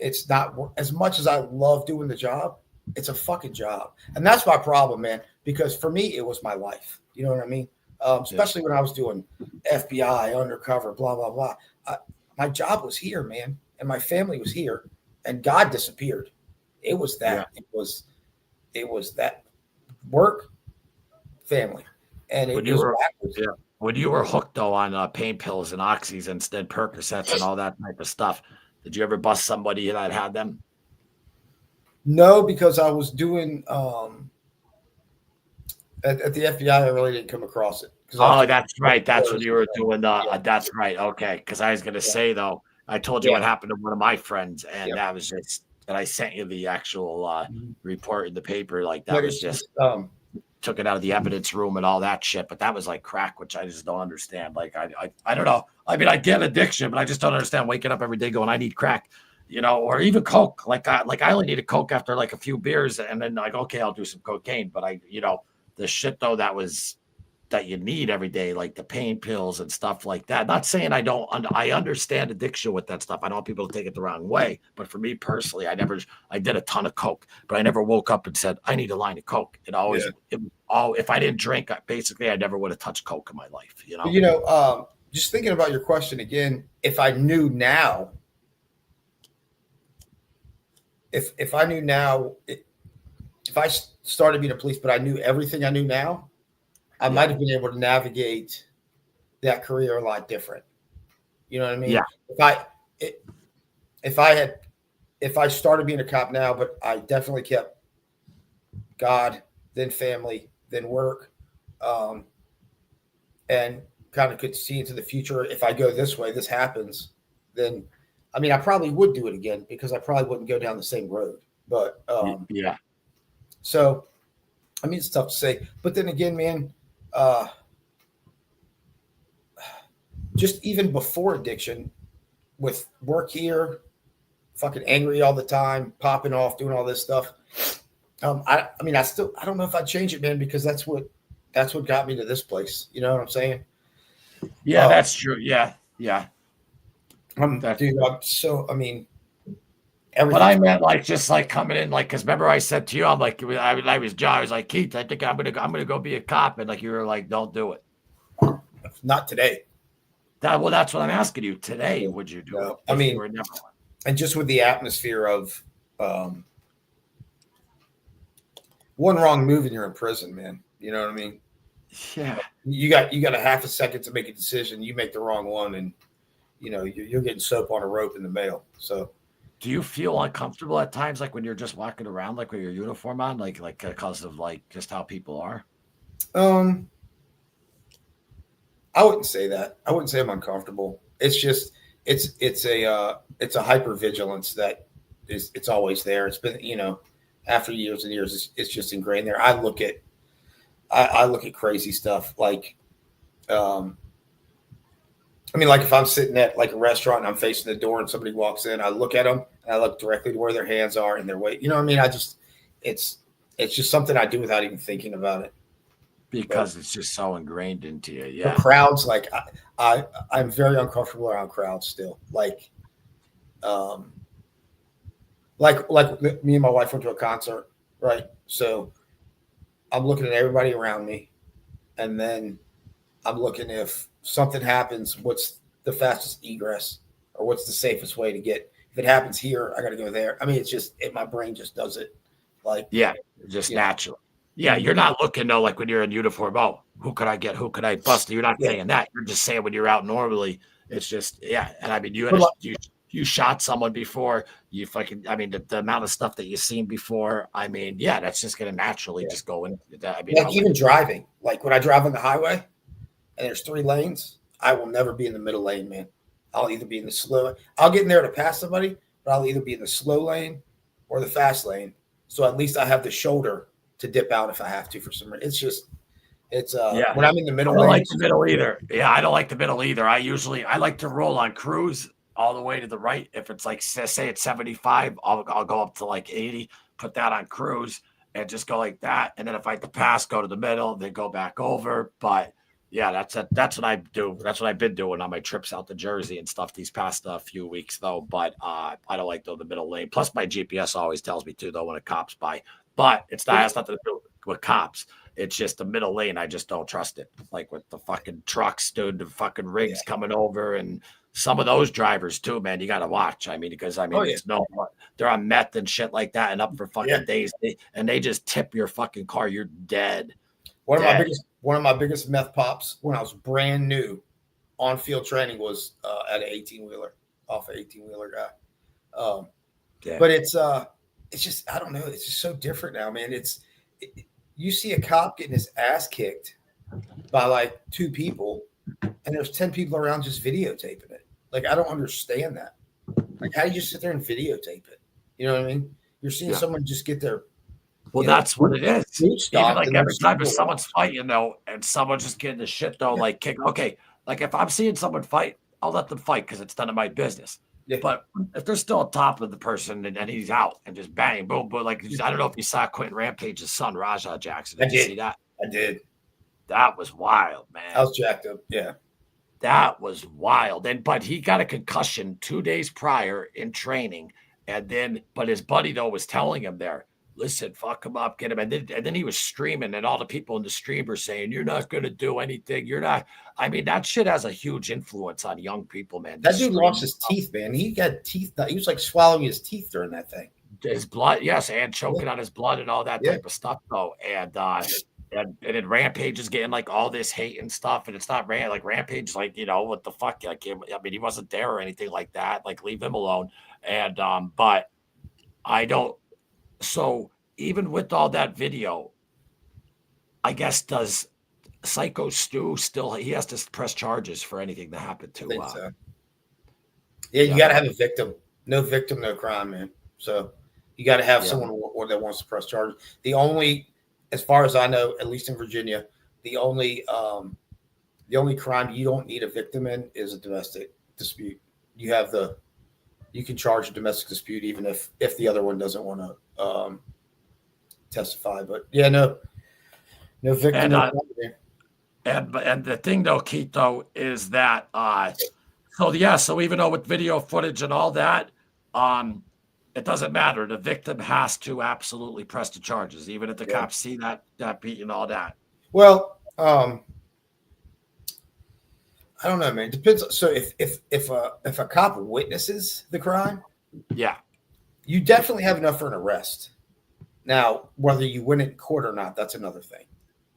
It's not as much as I love doing the job. It's a fucking job. And that's my problem, man, because for me, it was my life. You know what I mean? Especially when I was doing FBI, undercover, blah, blah, blah. My job was here, man. And my family was here and God disappeared. It was that. Yeah. It was that work, family. And it was backwards. Yeah. When you were hooked though on pain pills and oxys and Percocets and all that type of stuff, did you ever bust somebody that had them? No, because I was doing at the FBI. I really didn't come across it. Oh, that's right. That's what you were doing. That's right. Okay, because I was going to say though, I told you what happened to one of my friends, and that was just. And I sent you the actual report in the paper. Like that was just took it out of the evidence room and all that shit. But that was like crack, which I just don't understand. Like I don't know. I mean, I get addiction, but I just don't understand waking up every day going, I need crack, or even coke. Like I only need a coke after like a few beers, and then like, okay, I'll do some cocaine. But the shit though that you need every day, like the pain pills and stuff like that. Not saying I understand addiction with that stuff. I don't want people to take it the wrong way, but for me personally, I did a ton of coke, but I never woke up and said, I need a line of coke. If I didn't drink, I never would have touched coke in my life, just thinking about your question again, if I knew now, if I knew now, if I started being a police, but I knew everything I knew now, I might have been able to navigate that career a lot different. You know what I mean? Yeah. If I started being a cop now, but I definitely kept God, then family, then work, and kind of could see into the future. If I go this way, this happens, then, I mean, I probably would do it again because I probably wouldn't go down the same road. But so, I mean, it's tough to say. But then again, man, just even before addiction, with work here, fucking angry all the time, popping off, doing all this stuff. I don't know if I'd change it, man, because that's what got me to this place. You know what I'm saying? Yeah, that's true. Yeah. But I meant like just like coming in, like, because remember I said to you, I'm like, I was like, Keith, I think I'm gonna go be a cop, and like you were like, don't do it. Not today. That's what I'm asking you today. Would you do it? I mean, and just with the atmosphere of one wrong move and you're in prison, man. You know what I mean? Yeah. You got a half a second to make a decision. You make the wrong one, and you're getting soap on a rope in the mail. So. Do you feel uncomfortable at times, like when you're just walking around, like with your uniform on, like because of like just how people are? I wouldn't say that. I wouldn't say I'm uncomfortable. It's just it's a hypervigilance that it's always there. It's been after years and years, it's just ingrained there. I look at crazy stuff like. I mean, like if I'm sitting at like a restaurant and I'm facing the door and somebody walks in, I look at them and I look directly to where their hands are and their weight. You know what I mean? It's It's just something I do without even thinking about it. Because it's just so ingrained into you. The Yeah. crowds, like I'm very uncomfortable around crowds still. Like me and my wife went to a concert, right? So I'm looking at everybody around me, and then I'm looking if something happens, what's the fastest egress or what's the safest way to get. If it happens here, I got to go there. I mean, it's just my brain just does it. Like just natural. Yeah, you're not looking though like when you're in uniform. Oh, who could I get? Who could I bust? You're not saying that. You're just saying when you're out normally. It's just And I mean, you shot someone before. You fucking. I mean, the amount of stuff that you've seen before. I mean, that's just gonna naturally just go in. I mean, like even driving. Like when I drive on the highway and there's 3 lanes, I will never be in the middle lane, man. I'll either be in the slow. I'll get in there to pass somebody, but I'll either be in the slow lane or the fast lane. So at least I have the shoulder to dip out if I have to for some reason. It's when I'm in the middle. I don't like the middle either. Yeah, I don't like the middle either. I like to roll on cruise all the way to the right. If it's like say it's 75, I'll go up to like 80, put that on cruise and just go like that. And then if I have to pass, go to the middle, then go back over. But yeah, that's what I do. That's what I've been doing on my trips out to Jersey and stuff these past few weeks though. But I don't like the middle lane. Plus my GPS always tells me to though when a cop's by. But it's nothing to do with cops. It's just the middle lane. I just don't trust it. Like with the fucking trucks, dude, the fucking rigs coming over, and some of those drivers too, man. You got to watch. I mean, because it's they're on meth and shit like that, and up for fucking days, and they just tip your fucking car. You're dead. One of my biggest meth pops when I was brand new on field training was at an 18-wheeler, off an 18-wheeler guy. But it's just, I don't know. It's just so different now, man. You see a cop getting his ass kicked by like 2 people, and there's 10 people around just videotaping it. Like, I don't understand that. Like, how do you just sit there and videotape it? You know what I mean? You're seeing someone just get their. Well, that's what it is. Even like every time if someone's fighting though, and someone's just getting the shit though, like kick. Okay, like if I'm seeing someone fight, I'll let them fight because it's none of my business. Yeah. But if they're still on top of the person and he's out and just bang, boom, boom, like I don't know if you saw Quentin Rampage's son, Rajah Jackson. Did you see that? I did. That was wild, man. I was jacked up. Yeah. That was wild. But he got a concussion 2 days prior in training. But his buddy though was telling him there, listen, fuck him up, get him. And then he was streaming, and all the people in the stream were saying, you're not going to do anything. You're not. I mean, that shit has a huge influence on young people, man. That dude lost his teeth, man. He got teeth. He was like swallowing his teeth during that thing. His blood, yes, and choking on his blood and all that type of stuff, though. And then Rampage is getting like all this hate and stuff, and it's not like Rampage, like, what the fuck? Like, I mean, he wasn't there or anything like that. Like, leave him alone. And but I don't. So even with all that video, I guess does Psycho Stu still? He has to press charges for anything that happened to. I think so. Yeah, you got to have a victim. No victim, no crime, man. So you got to have someone that wants to press charges. The only, as far as I know, at least in Virginia, the only crime you don't need a victim in is a domestic dispute. You can charge a domestic dispute even if the other one doesn't want to testify. But no victim. And the thing though, Keith, though, is that so even though with video footage and all that, it doesn't matter. The victim has to absolutely press the charges, even if the cops see that beat and all that. Well, I don't know, man. It depends. So if a cop witnesses the crime, you definitely have enough for an arrest. Now, whether you win it in court or not, that's another thing.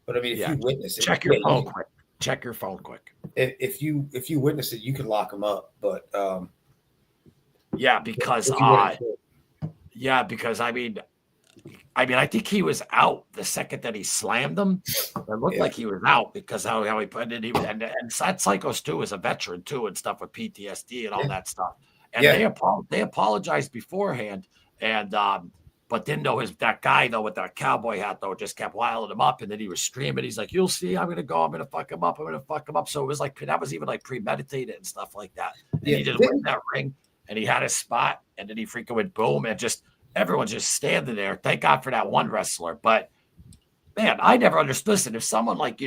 But I mean, if you witness it, check your phone quick. Check your phone quick. If you witness it, you can lock them up. But because I mean, I think he was out the second that he slammed him. It looked like he was out because how he put it. And that Psycho Stu is a veteran too and stuff with PTSD and all that stuff. And they apologized beforehand. And but then though that guy though with that cowboy hat though just kept wiling him up, and then he was screaming. He's like, "You'll see, I'm gonna fuck him up. I'm gonna fuck him up." So it was like that was even like premeditated and stuff like that. And he didn't win that ring, and he had his spot, and then he freaking went boom and just. everyone's just standing there. Thank God for that one wrestler. But man, I never understood. Listen, if someone like,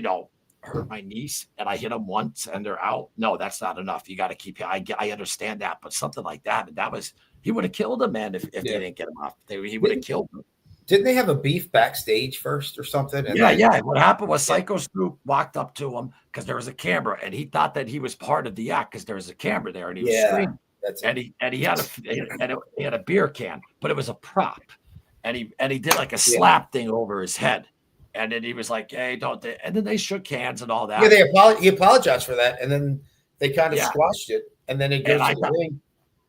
hurt my niece and I hit them once and they're out, no, that's not enough. You got to keep, I understand that. But something like that, he would have killed him, man, if they didn't get him off. He would have killed him. Didn't they have a beef backstage first or something? And yeah. What happened was Psycho Scoop walked up to him because there was a camera and he thought that he was part of the act because there was a camera there and he was screaming. And he had a beer can, but it was a prop. And he did like a slap thing over his head. And then he was like, "Hey, don't they?" And then they shook hands and all that. Yeah, he apologized for that, and then they kind of squashed it. And then it goes to the ring.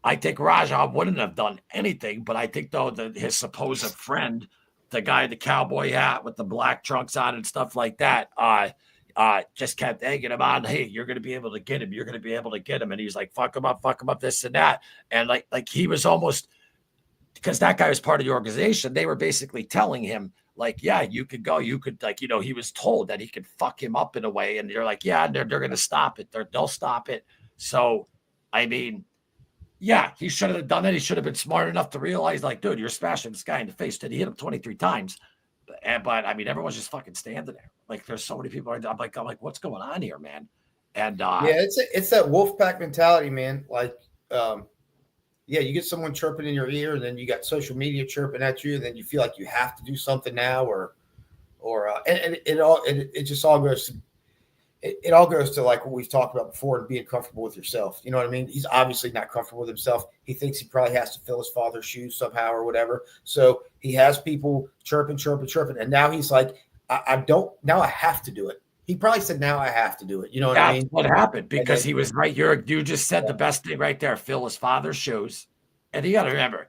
I think Raja wouldn't have done anything, but I think though that his supposed friend, the guy in the cowboy hat with the black trunks on and stuff like that, just kept egging him on. Hey, you're going to be able to get him. You're going to be able to get him. And he's like, fuck him up, this and that. And like he was almost, because that guy was part of the organization. They were basically telling him like, yeah, you could go. You could he was told that he could fuck him up in a way. And they're like, yeah, they're going to stop it. They'll stop it. So, I mean, yeah, he should have done it. He should have been smart enough to realize, like, dude, you're smashing this guy in the face. Did he hit him 23 times? But I mean, everyone's just fucking standing there. Like, there's so many people. I'm like, what's going on here, man? And it's that wolf pack mentality, man. Like, you get someone chirping in your ear, and then you got social media chirping at you, and then you feel like you have to do something now, and it just all goes to. It all goes to like what we've talked about before and being comfortable with yourself. You know what I mean? He's obviously not comfortable with himself. He thinks he probably has to fill his father's shoes somehow or whatever. So he has people chirping. And now he's like, now I have to do it. He probably said, now I have to do it. You know what I mean? That's what happened because he was right. You just said the best thing right there. Fill his father's shoes. And you got to remember,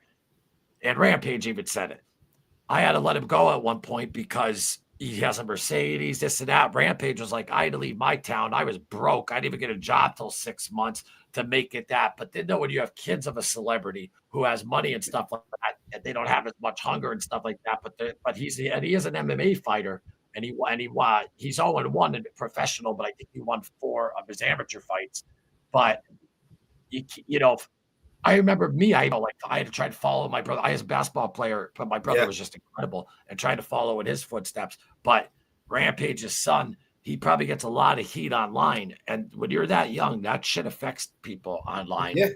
and Rampage even said it. I had to let him go at one point because he has a Mercedes, this and that. Rampage was like, I had to leave my town. I was broke. I didn't even get a job till 6 months to make it that. But then when you have kids of a celebrity who has money and stuff like that, and they don't have as much hunger and stuff like that. But he is an MMA fighter, and he's 0-1 in professional, but I think he won 4 of his amateur fights. But I remember I had to try to follow my brother. I was a basketball player, but my brother was just incredible and trying to follow in his footsteps. But Rampage's son, he probably gets a lot of heat online. And when you're that young, that shit affects people online. Yeah.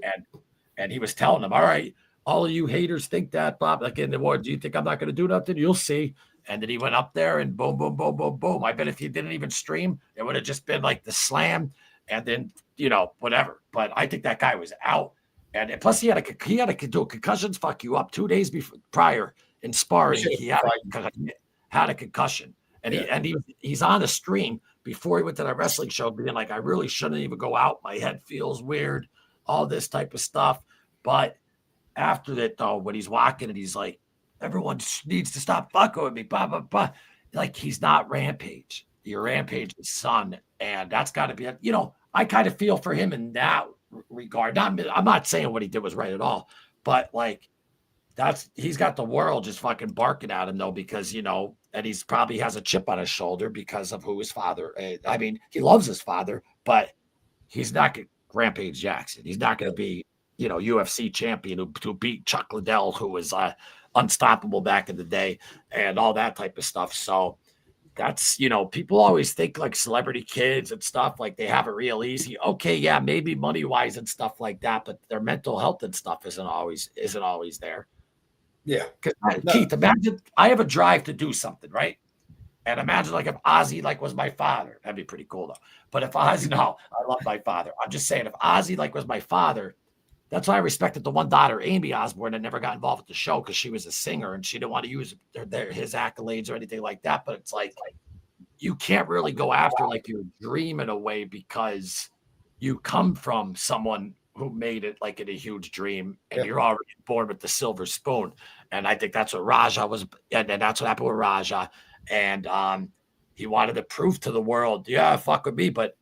And he was telling them, all right, all of you haters think that, Bob, like in the war, do you think I'm not going to do nothing? You'll see. And then he went up there and boom, boom, boom, boom, boom. I bet if he didn't even stream, it would have just been like the slam and then, whatever. But I think that guy was out. And plus, he had a concussions fuck you up 2 days prior in sparring. He had a concussion, and he's on a stream before he went to that wrestling show, being like, I really shouldn't even go out. My head feels weird, all this type of stuff. But after that, though, when he's walking and he's like, everyone needs to stop fucking with me, blah blah blah. Like he's not Rampage. You're Rampage's son, and that's got to be I kind of feel for him in that regard. I'm not saying what he did was right at all, but like he's got the world just fucking barking at him though, because and he's probably has a chip on his shoulder because of who his father. I mean, he loves his father, but he's not Rampage Jackson. He's not going to be UFC champion who beat Chuck Liddell, who was unstoppable back in the day, and all that type of stuff. So that's, people always think like celebrity kids and stuff, like they have it real easy. Okay, yeah, maybe money wise and stuff like that, but their mental health and stuff isn't always there. Yeah. Keith, imagine I have a drive to do something, right? And imagine like if Ozzy was my father, that'd be pretty cool though. But if Ozzy, no, I love my father. I'm just saying if Ozzy was my father, that's why I respected the one daughter, Amy Osborne, that never got involved with the show because she was a singer and she didn't want to use his accolades or anything like that. But it's like you can't really go after like your dream in a way because you come from someone who made it like in a huge dream and you're already born with the silver spoon. And I think that's what Raja was. And that's what happened with Raja. And he wanted to prove to the world, yeah, fuck with me. But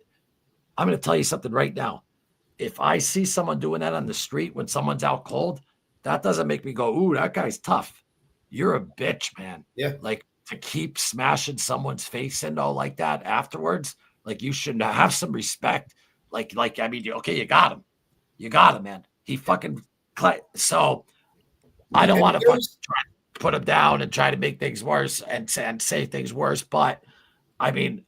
I'm going to tell you something right now. If I see someone doing that on the street when someone's out cold, that doesn't make me go, ooh, that guy's tough. You're a bitch, man. Yeah. Like to keep smashing someone's face and all like that afterwards, like you should have some respect. I mean, okay, you got him. You got him, man. He fucking, so I don't And want to try to put him down and try to make things worse and say things worse. But I mean,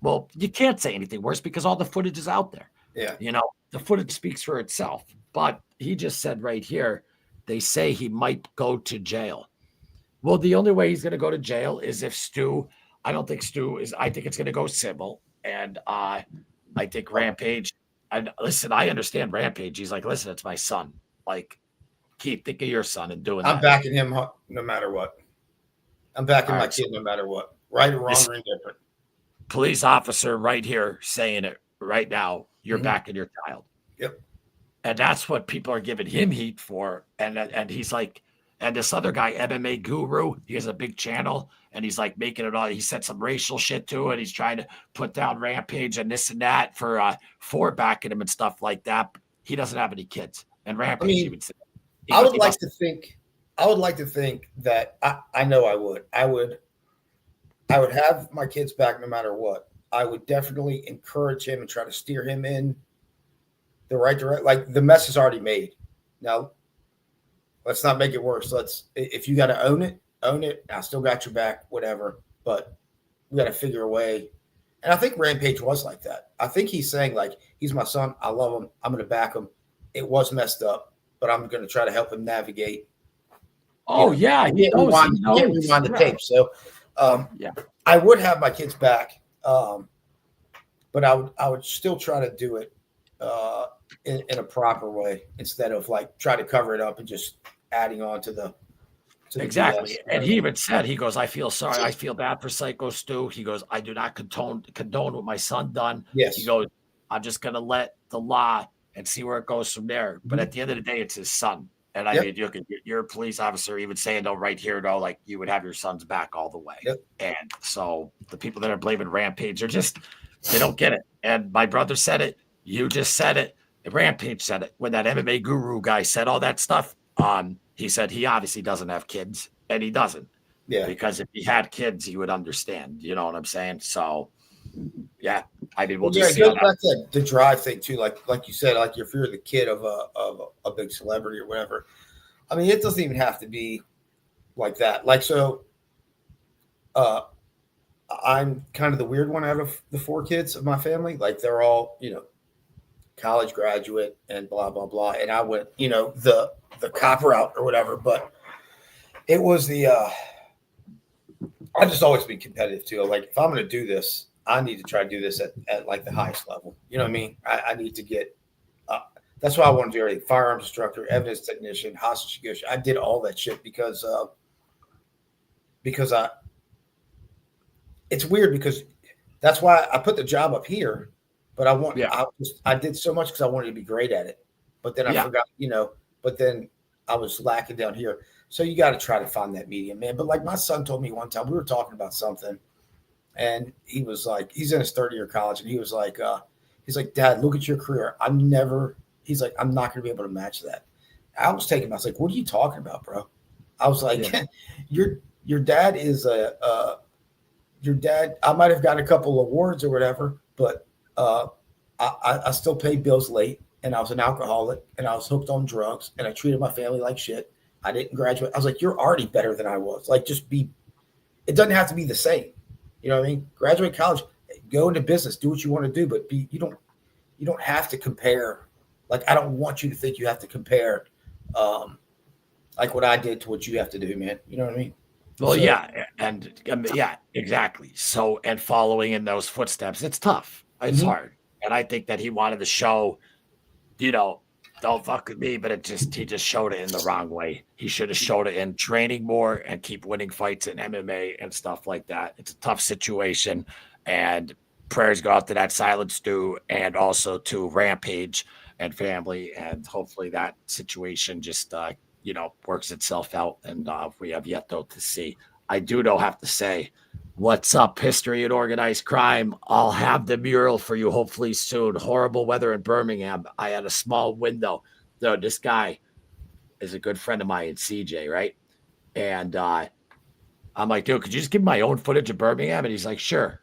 well, you can't say anything worse because all the footage is out there. Yeah. The footage speaks for itself. But he just said right here, they say he might go to jail. Well, the only way he's going to go to jail is if Stu. I don't think Stu is. I think it's going to go civil, and I think Rampage. And listen, I understand Rampage. He's like, listen, it's my son. Like, Keith, think of your son and doing I'm that. backing him no matter what. I'm backing my kid no matter what. Right or wrong or indifferent. Police officer right here saying it right now. You're backing your child. Yep. And that's what people are giving him heat for. And he's like, and this other guy, MMA Guru, he has a big channel and he's like making it all. He said some racial shit to it. He's trying to put down Rampage and this and that for backing him and stuff like that. But he doesn't have any kids. And Rampage even said, I would like to think that I know I would. I would have my kids back no matter what. I would definitely encourage him and try to steer him in the right direction. Like the mess is already made. Now, let's not make it worse. If you got to own it. I still got your back, whatever. But we got to figure a way. And I think Rampage was like that. I think he's saying like, he's my son. I love him. I'm going to back him. It was messed up, but I'm going to try to help him navigate. Oh, yeah. He can't rewind the tape. So, I would have my kids back, but I would still try to do it in a proper way instead of like try to cover it up and just adding on to the exactly. BS. And he even said, he goes, I feel sorry. I feel bad for Psycho Stu. He goes, I do not condone what my son done. Yes. He goes, I'm just going to let the law and see where it goes from there. But at the end of the day, it's his son. And I mean, you're a police officer, even saying, no, right here, no, like you would have your son's back all the way. Yep. And so the people that are blaming Rampage are just, they don't get it. And my brother said it. You just said it. Rampage said it. When that MMA Guru guy said all that stuff, he said he obviously doesn't have kids, and he doesn't. Yeah. Because if he had kids, he would understand. You know what I'm saying? So, yeah. I mean, we'll just see. It goes back to the drive thing too. Like you said, like if you're the kid of a big celebrity or whatever. I mean, it doesn't even have to be like that. Like so, I'm kind of the weird one out of the 4 kids of my family. Like they're all, college graduate and blah blah blah. And I went, the cop route or whatever. But it was I just always been competitive too. Like if I'm going to do this, I need to try to do this at like the highest level. You know what I mean? I need to get that's why I want to do everything. Firearms instructor, evidence technician, hostage negotiator. I did all that shit because it's weird because that's why I put the job up here, but I did so much because I wanted to be great at it. But then I forgot, but then I was lacking down here. So you got to try to find that medium, man. But like my son told me one time, we were talking about something. And he was like, he's in his 3rd year of college. And he was like, Dad, look at your career. I'm not going to be able to match that. I was like, what are you talking about, bro? I was like, your dad is your dad. I might've got a couple awards or whatever, but I still paid bills late and I was an alcoholic and I was hooked on drugs and I treated my family like shit. I didn't graduate. I was like, you're already better than I was. Like, it doesn't have to be the same. You know what I mean? Graduate college, go into business, do what you want to do, but you don't have to compare. Like, I don't want you to think you have to compare like what I did to what you have to do, man. You know what I mean? Well, yeah. And exactly. So, and following in those footsteps, it's tough. It's hard. And I think that he wanted to show, don't fuck with me, but he just showed it in the wrong way. He should have showed it in training more and keep winning fights in MMA and stuff like that. It's a tough situation, and prayers go out to that Silent Stew and also to Rampage and family, and hopefully that situation just works itself out. And we have yet though to see. I do have to say, what's up, History and Organized Crime? I'll have the mural for you hopefully soon. Horrible weather in Birmingham. I had a small window. Though this guy is a good friend of mine, CJ, right? And I'm like, dude, could you just give me my own footage of Birmingham? And he's like, sure.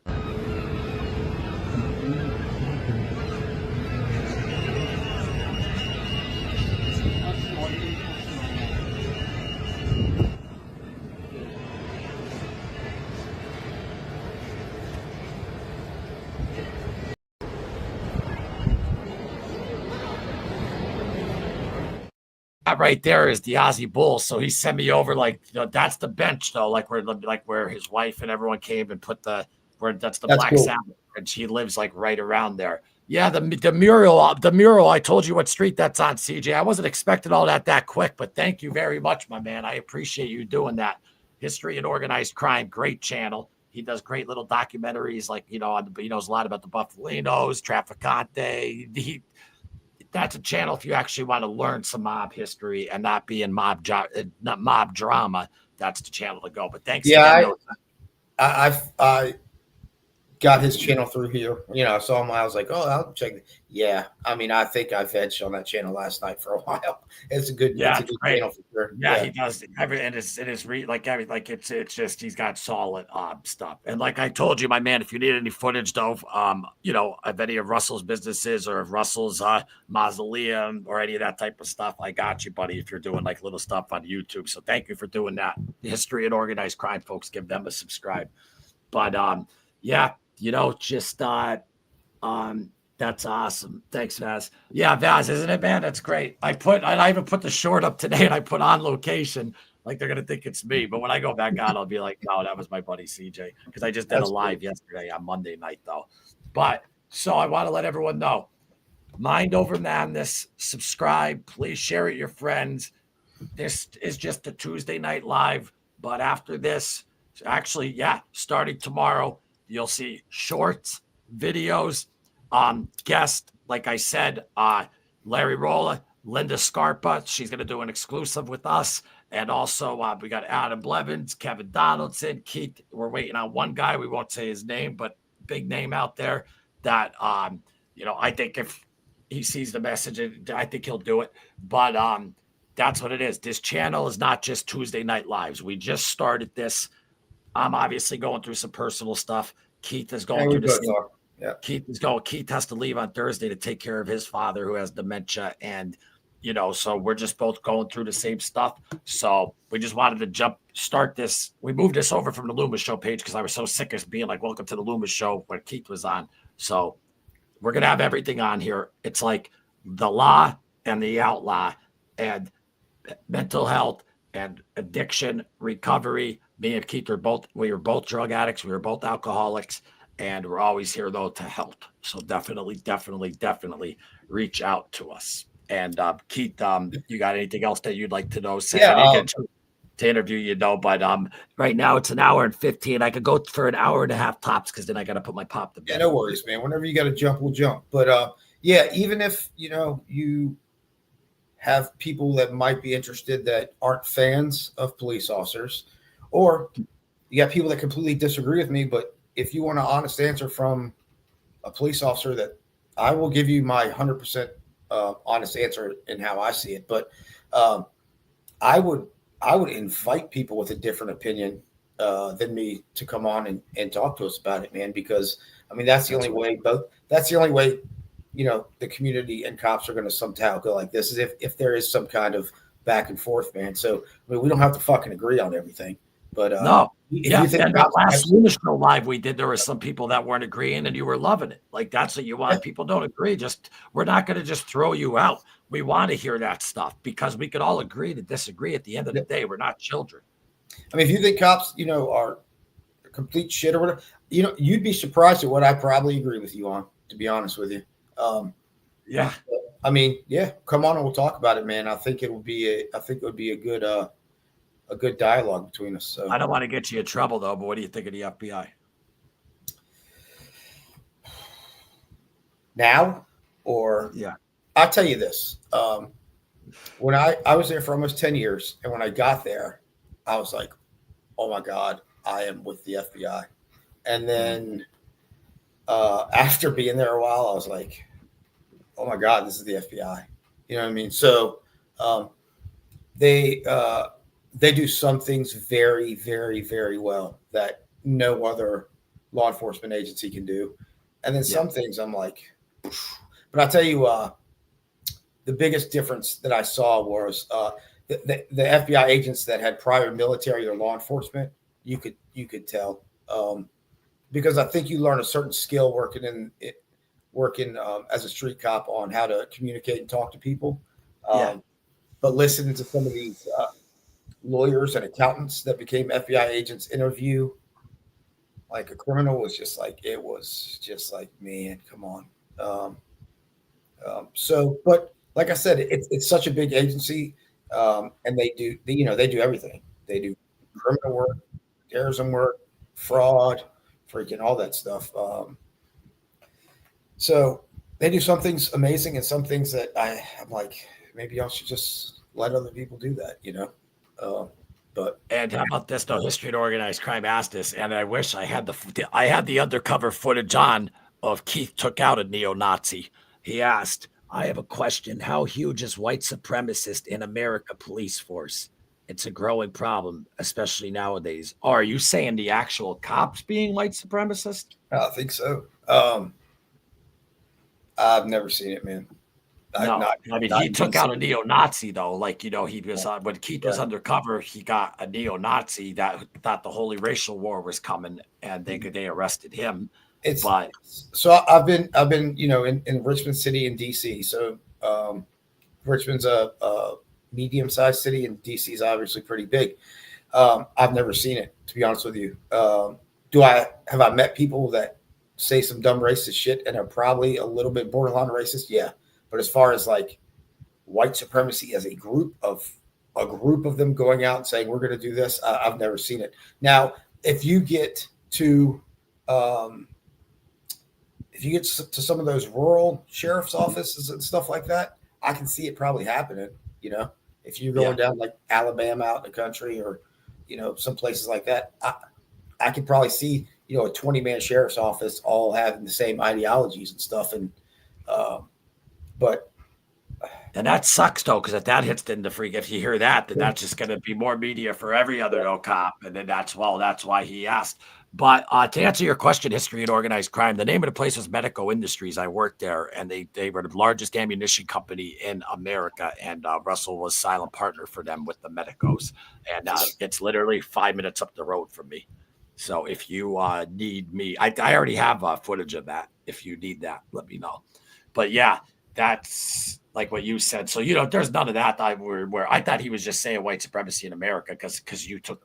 that right there is the Aussie Bull. So he sent me over that's the bench though, where his wife and everyone came and put that's the Black cool. Sabbath, and she lives like right around there. Yeah, the mural. I told you what street that's on, CJ. I wasn't expecting all that quick, but thank you very much, my man. I appreciate you doing that. History and Organized Crime, great channel. He does great little documentaries, he knows a lot about the Buffalinos, Trafficante. That's a channel if you actually want to learn some mob history and not be in mob drama. That's the channel to go. But thanks again. I got his channel through here. I saw him. I was like, oh, I'll check it. Yeah. I mean, I think I vegged on that channel last night for a while. It's a good channel for sure. Yeah, he does. It's just he's got solid stuff. And like I told you, my man, if you need any footage though, of any of Russell's businesses or of Russell's mausoleum or any of that type of stuff, I got you, buddy, if you're doing like little stuff on YouTube. So thank you for doing that. History and Organized Crime, folks, give them a subscribe. But that's awesome. Thanks, Vaz. Yeah, Vaz, isn't it, man? That's great. I even put the short up today and I put on location. Like they're gonna think it's me. But when I go back on, I'll be like, no, that was my buddy CJ. Because I just did a live yesterday on Monday night, though. But so I want to let everyone know. Mind Over Madness, subscribe, please share it with your friends. This is just a Tuesday night live. But after this, actually, starting tomorrow, you'll see shorts, videos, guest, like I said, Larry Rolla, Linda Scarpa. She's going to do an exclusive with us. And also we got Adam Blevins, Kevin Donaldson, Keith. We're waiting on one guy. We won't say his name, but big name out there that, I think if he sees the message, I think he'll do it. But that's what it is. This channel is not just Tuesday night lives. We just started this. I'm obviously going through some personal stuff. Keith is going through the same. Yeah. Keith has to leave on Thursday to take care of his father who has dementia. And, so we're just both going through the same stuff. So we just wanted to start this. We moved this over from the Loomis Show page because I was so sick of being like, welcome to the Loomis Show when Keith was on. So we're going to have everything on here. It's like the law and the outlaw and mental health and addiction, recovery. Me and Keith we were both drug addicts. We were both alcoholics. And we're always here, though, to help. So definitely reach out to us. And Keith, you got anything else that you'd like to know? To interview, but right now it's an hour and 15. I could go for an hour and a half tops because then I got to put my pop to bed. Yeah, no worries, man. Whenever you got to jump, we'll jump. But even if, you have people that might be interested that aren't fans of police officers, or you got people that completely disagree with me, but if you want an honest answer from a police officer, that I will give you my 100% honest answer in how I see it. But I would invite people with a different opinion than me to come on and talk to us about it, man, because that's the only way the community and cops are going to somehow go like this, is if there is some kind of back and forth, man. So we don't have to fucking agree on everything. But no. Yeah, and that last Loomis Show live we did, there were some people that weren't agreeing and you were loving it. Like, that's what you want. Yeah. People don't agree. We're not going to just throw you out. We want to hear that stuff because we could all agree to disagree at the end of the day. We're not children. If you think cops, are complete shit or whatever, you'd be surprised at what I probably agree with you on, to be honest with you. Come on and we'll talk about it, man. I think it would be a good dialogue between us. So I don't want to get you in trouble though, but what do you think of the FBI now? Or I'll tell you this. When I was there for almost 10 years, and when I got there, I was like, oh my God, I am with the FBI. And then after being there a while, I was like, oh my God, this is the FBI. You know what I mean? So they do some things very, very, very well that no other law enforcement agency can do. And then some things I'm like, but I'll tell you, the biggest difference that I saw was the FBI agents that had prior military or law enforcement, you could tell, because I think you learn a certain skill working as a street cop on how to communicate and talk to people. but listening to some of these lawyers and accountants that became FBI agents interview like a criminal was just like, it was just like, man, come on. Um, but like I said, it's such a big agency, and they do everything. They do criminal work, terrorism work, fraud, freaking all that stuff. So they do some things amazing and some things that I'm like, maybe I should just let other people do that, Uh, but And how about this? No, History and Organized Crime asked this, and I wish I had the undercover footage on of Keith took out a neo-Nazi. He asked, "I have a question. How huge is white supremacist in America police force? It's a growing problem, especially nowadays." Oh, are you saying the actual cops being white supremacist? I think so. I've never seen it, man. No, I mean, Not he in took out DC. a neo-Nazi though. Like, he was when Keith was undercover, he got a neo-Nazi that thought the Holy Racial War was coming, and they arrested him. It's But so I've been in Richmond City in DC. So Richmond's a medium-sized city, and DC is obviously pretty big. I've never seen it, to be honest with you. Have I met people that say some dumb racist shit and are probably a little bit borderline racist? Yeah, but as far as like white supremacy as a group of them going out and saying we're going to do this, I've never seen it. Now, if you get to some of those rural sheriff's offices and stuff like that, I can see it probably happening. If you're going down like Alabama out in the country, or some places like that, I could probably see a 20-man sheriff's office all having the same ideologies and stuff. And but and that sucks though, because if that hits in the freak, if you hear that, then that's just going to be more media for every other cop, and then that's why he asked. But to answer your question, History and Organized Crime, the name of the place was Medico Industries. I worked there, and they were the largest ammunition company in America, and Russell was silent partner for them with the Medicos. And it's literally 5 minutes up the road from me. So if you need me, I already have footage of that. If you need that, let me know. But yeah, that's like what you said. So, there's none of that. Where I thought he was just saying white supremacy in America because you took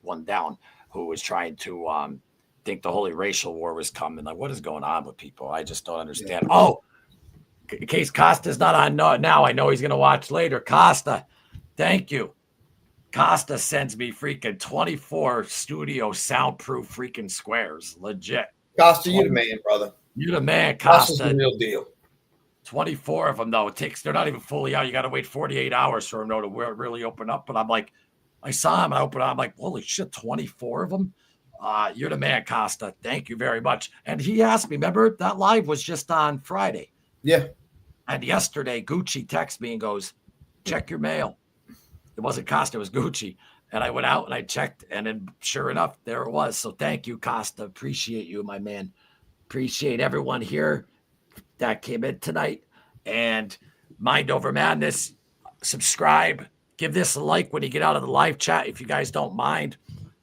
one down who was trying to think the Holy Racial War was coming. Like, what is going on with people? I just don't understand. Yeah. Oh, in case Costa's not on now, I know he's going to watch later. Costa, thank you. Costa sends me freaking 24 studio soundproof freaking squares. Legit. Costa, you the man, brother. You the man, Costa. Costa's the real deal. 24 of them, though. They're not even fully out. You got to wait 48 hours for them to really open up. But I'm like, I saw him. I opened up. I'm like, holy shit, 24 of them. You're the man, Costa. Thank you very much. And he asked me, remember, that live was just on Friday. Yeah. And yesterday, Gucci texted me and goes, check your mail. It wasn't Costa, it was Gucci. And I went out and I checked, and then sure enough, there it was. So thank you, Costa. Appreciate you, my man. Appreciate everyone here that came in tonight. And Mind Over Madness, subscribe. Give this a like when you get out of the live chat. If you guys don't mind,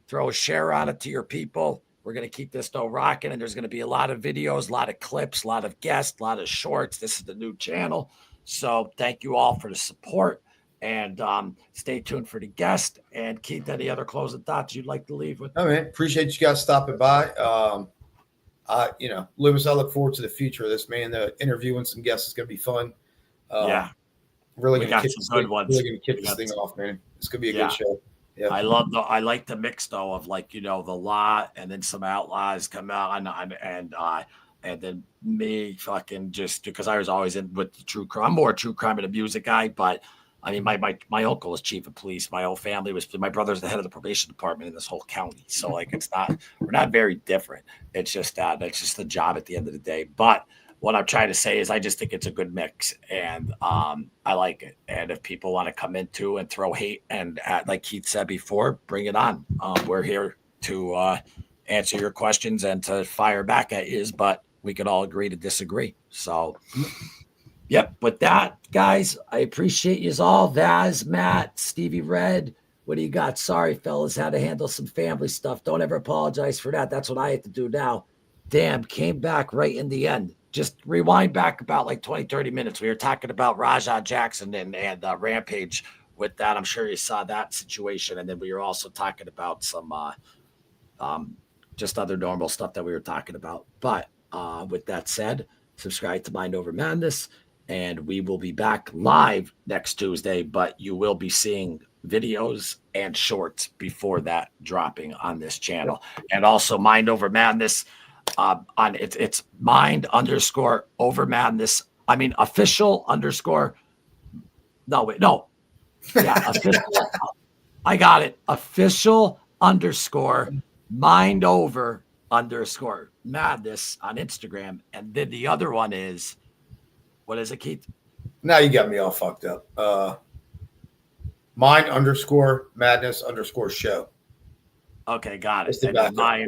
throw a share on it to your people. We're going to keep this rocking, and there's going to be a lot of videos, a lot of clips, a lot of guests, a lot of shorts. This is the new channel. So thank you all for the support, and stay tuned for the guest. And Keith, any other closing thoughts you'd like to leave with? Oh, man, appreciate you guys stopping by. Loomis, I look forward to the future of this, man. The interviewing some guests is going to be fun. Really going to kick some good ones. Really going to kick this thing off, man. It's going to be a good show. Yeah. I like the mix though of like, the law and then some outlaws come out and then me fucking just because I was always in with the true crime. I'm more a true crime and a music guy, but I mean, my uncle was chief of police. My whole family my brother's the head of the probation department in this whole county. So like, we're not very different. It's just that's just the job at the end of the day. But what I'm trying to say is I just think it's a good mix, and I like it. And if people want to come into and throw hate and like Keith said before, bring it on. We're here to answer your questions and to fire back at you, but we could all agree to disagree. So yep. With that, guys, I appreciate you all. Vaz, Matt, Stevie Red, what do you got? Sorry, fellas, had to handle some family stuff. Don't ever apologize for that. That's what I have to do now. Damn, came back right in the end. just rewind back about like 20, 30 minutes. We were talking about Rajah Jackson and Rampage with that. I'm sure you saw that situation. And then we were also talking about some just other normal stuff that we were talking about. But with that said, subscribe to Mind Over Madness, and we will be back live next Tuesday, but you will be seeing videos and shorts before that dropping on this channel. And also Mind Over Madness on it's mind underscore over madness. I mean official underscore. No, wait, no. Yeah, official. I got it. Official underscore mind over underscore madness on Instagram. And then the other one is, what is it, Keith? Now you got me all fucked up. Mind underscore madness underscore show. Okay, got it. It's the And then backup, mine,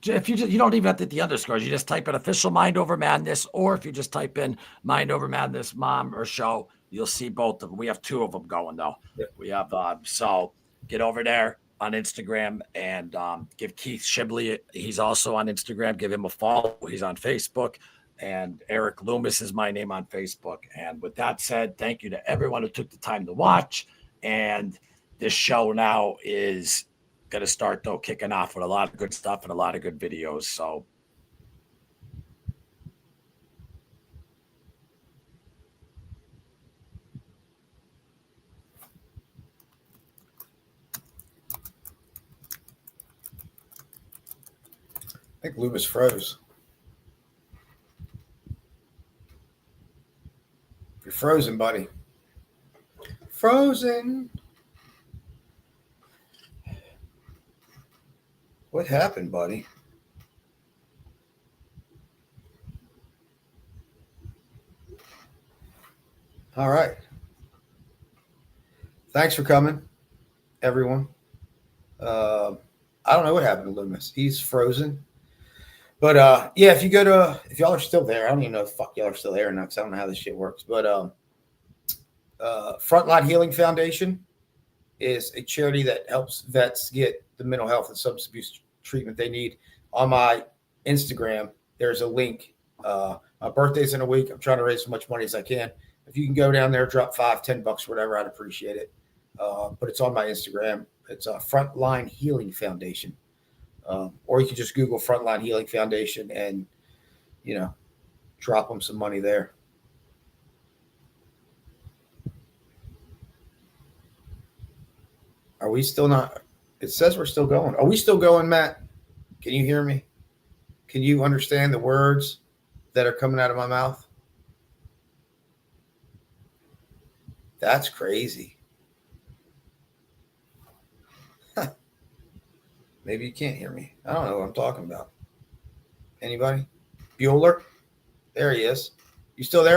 if you don't even have to hit the underscores, you just type in official Mind Over Madness, or if you just type in Mind Over Madness mom or show, you'll see both of them. We have two of them going though. Yeah. We have so get over there on Instagram and give Keith Shibley. He's also on Instagram. Give him a follow. He's on Facebook. And Eric Loomis is my name on Facebook. And with that said, thank you to everyone who took the time to watch. And this show now is going to start though kicking off with a lot of good stuff and a lot of good videos. So I think Loomis froze. You're frozen, buddy. Frozen. What happened, buddy? All right. Thanks for coming, everyone. I don't know what happened to Loomis. He's frozen. But yeah, if y'all are still there, I don't even know if fuck y'all are still there or not, because I don't know how this shit works. But Frontline Healing Foundation is a charity that helps vets get the mental health and substance abuse treatment they need. On my Instagram, there's a link. My birthday's in a week. I'm trying to raise as much money as I can. If you can go down there, drop $5-10, whatever, I'd appreciate it. But it's on my Instagram. It's a Frontline Healing Foundation. Or you can just Google Frontline Healing Foundation and, drop them some money there. Are we still not? It says we're still going. Are we still going, Matt? Can you hear me? Can you understand the words that are coming out of my mouth? That's crazy. Maybe you can't hear me. I don't know what I'm talking about. Anybody? Bueller? There he is. You still there?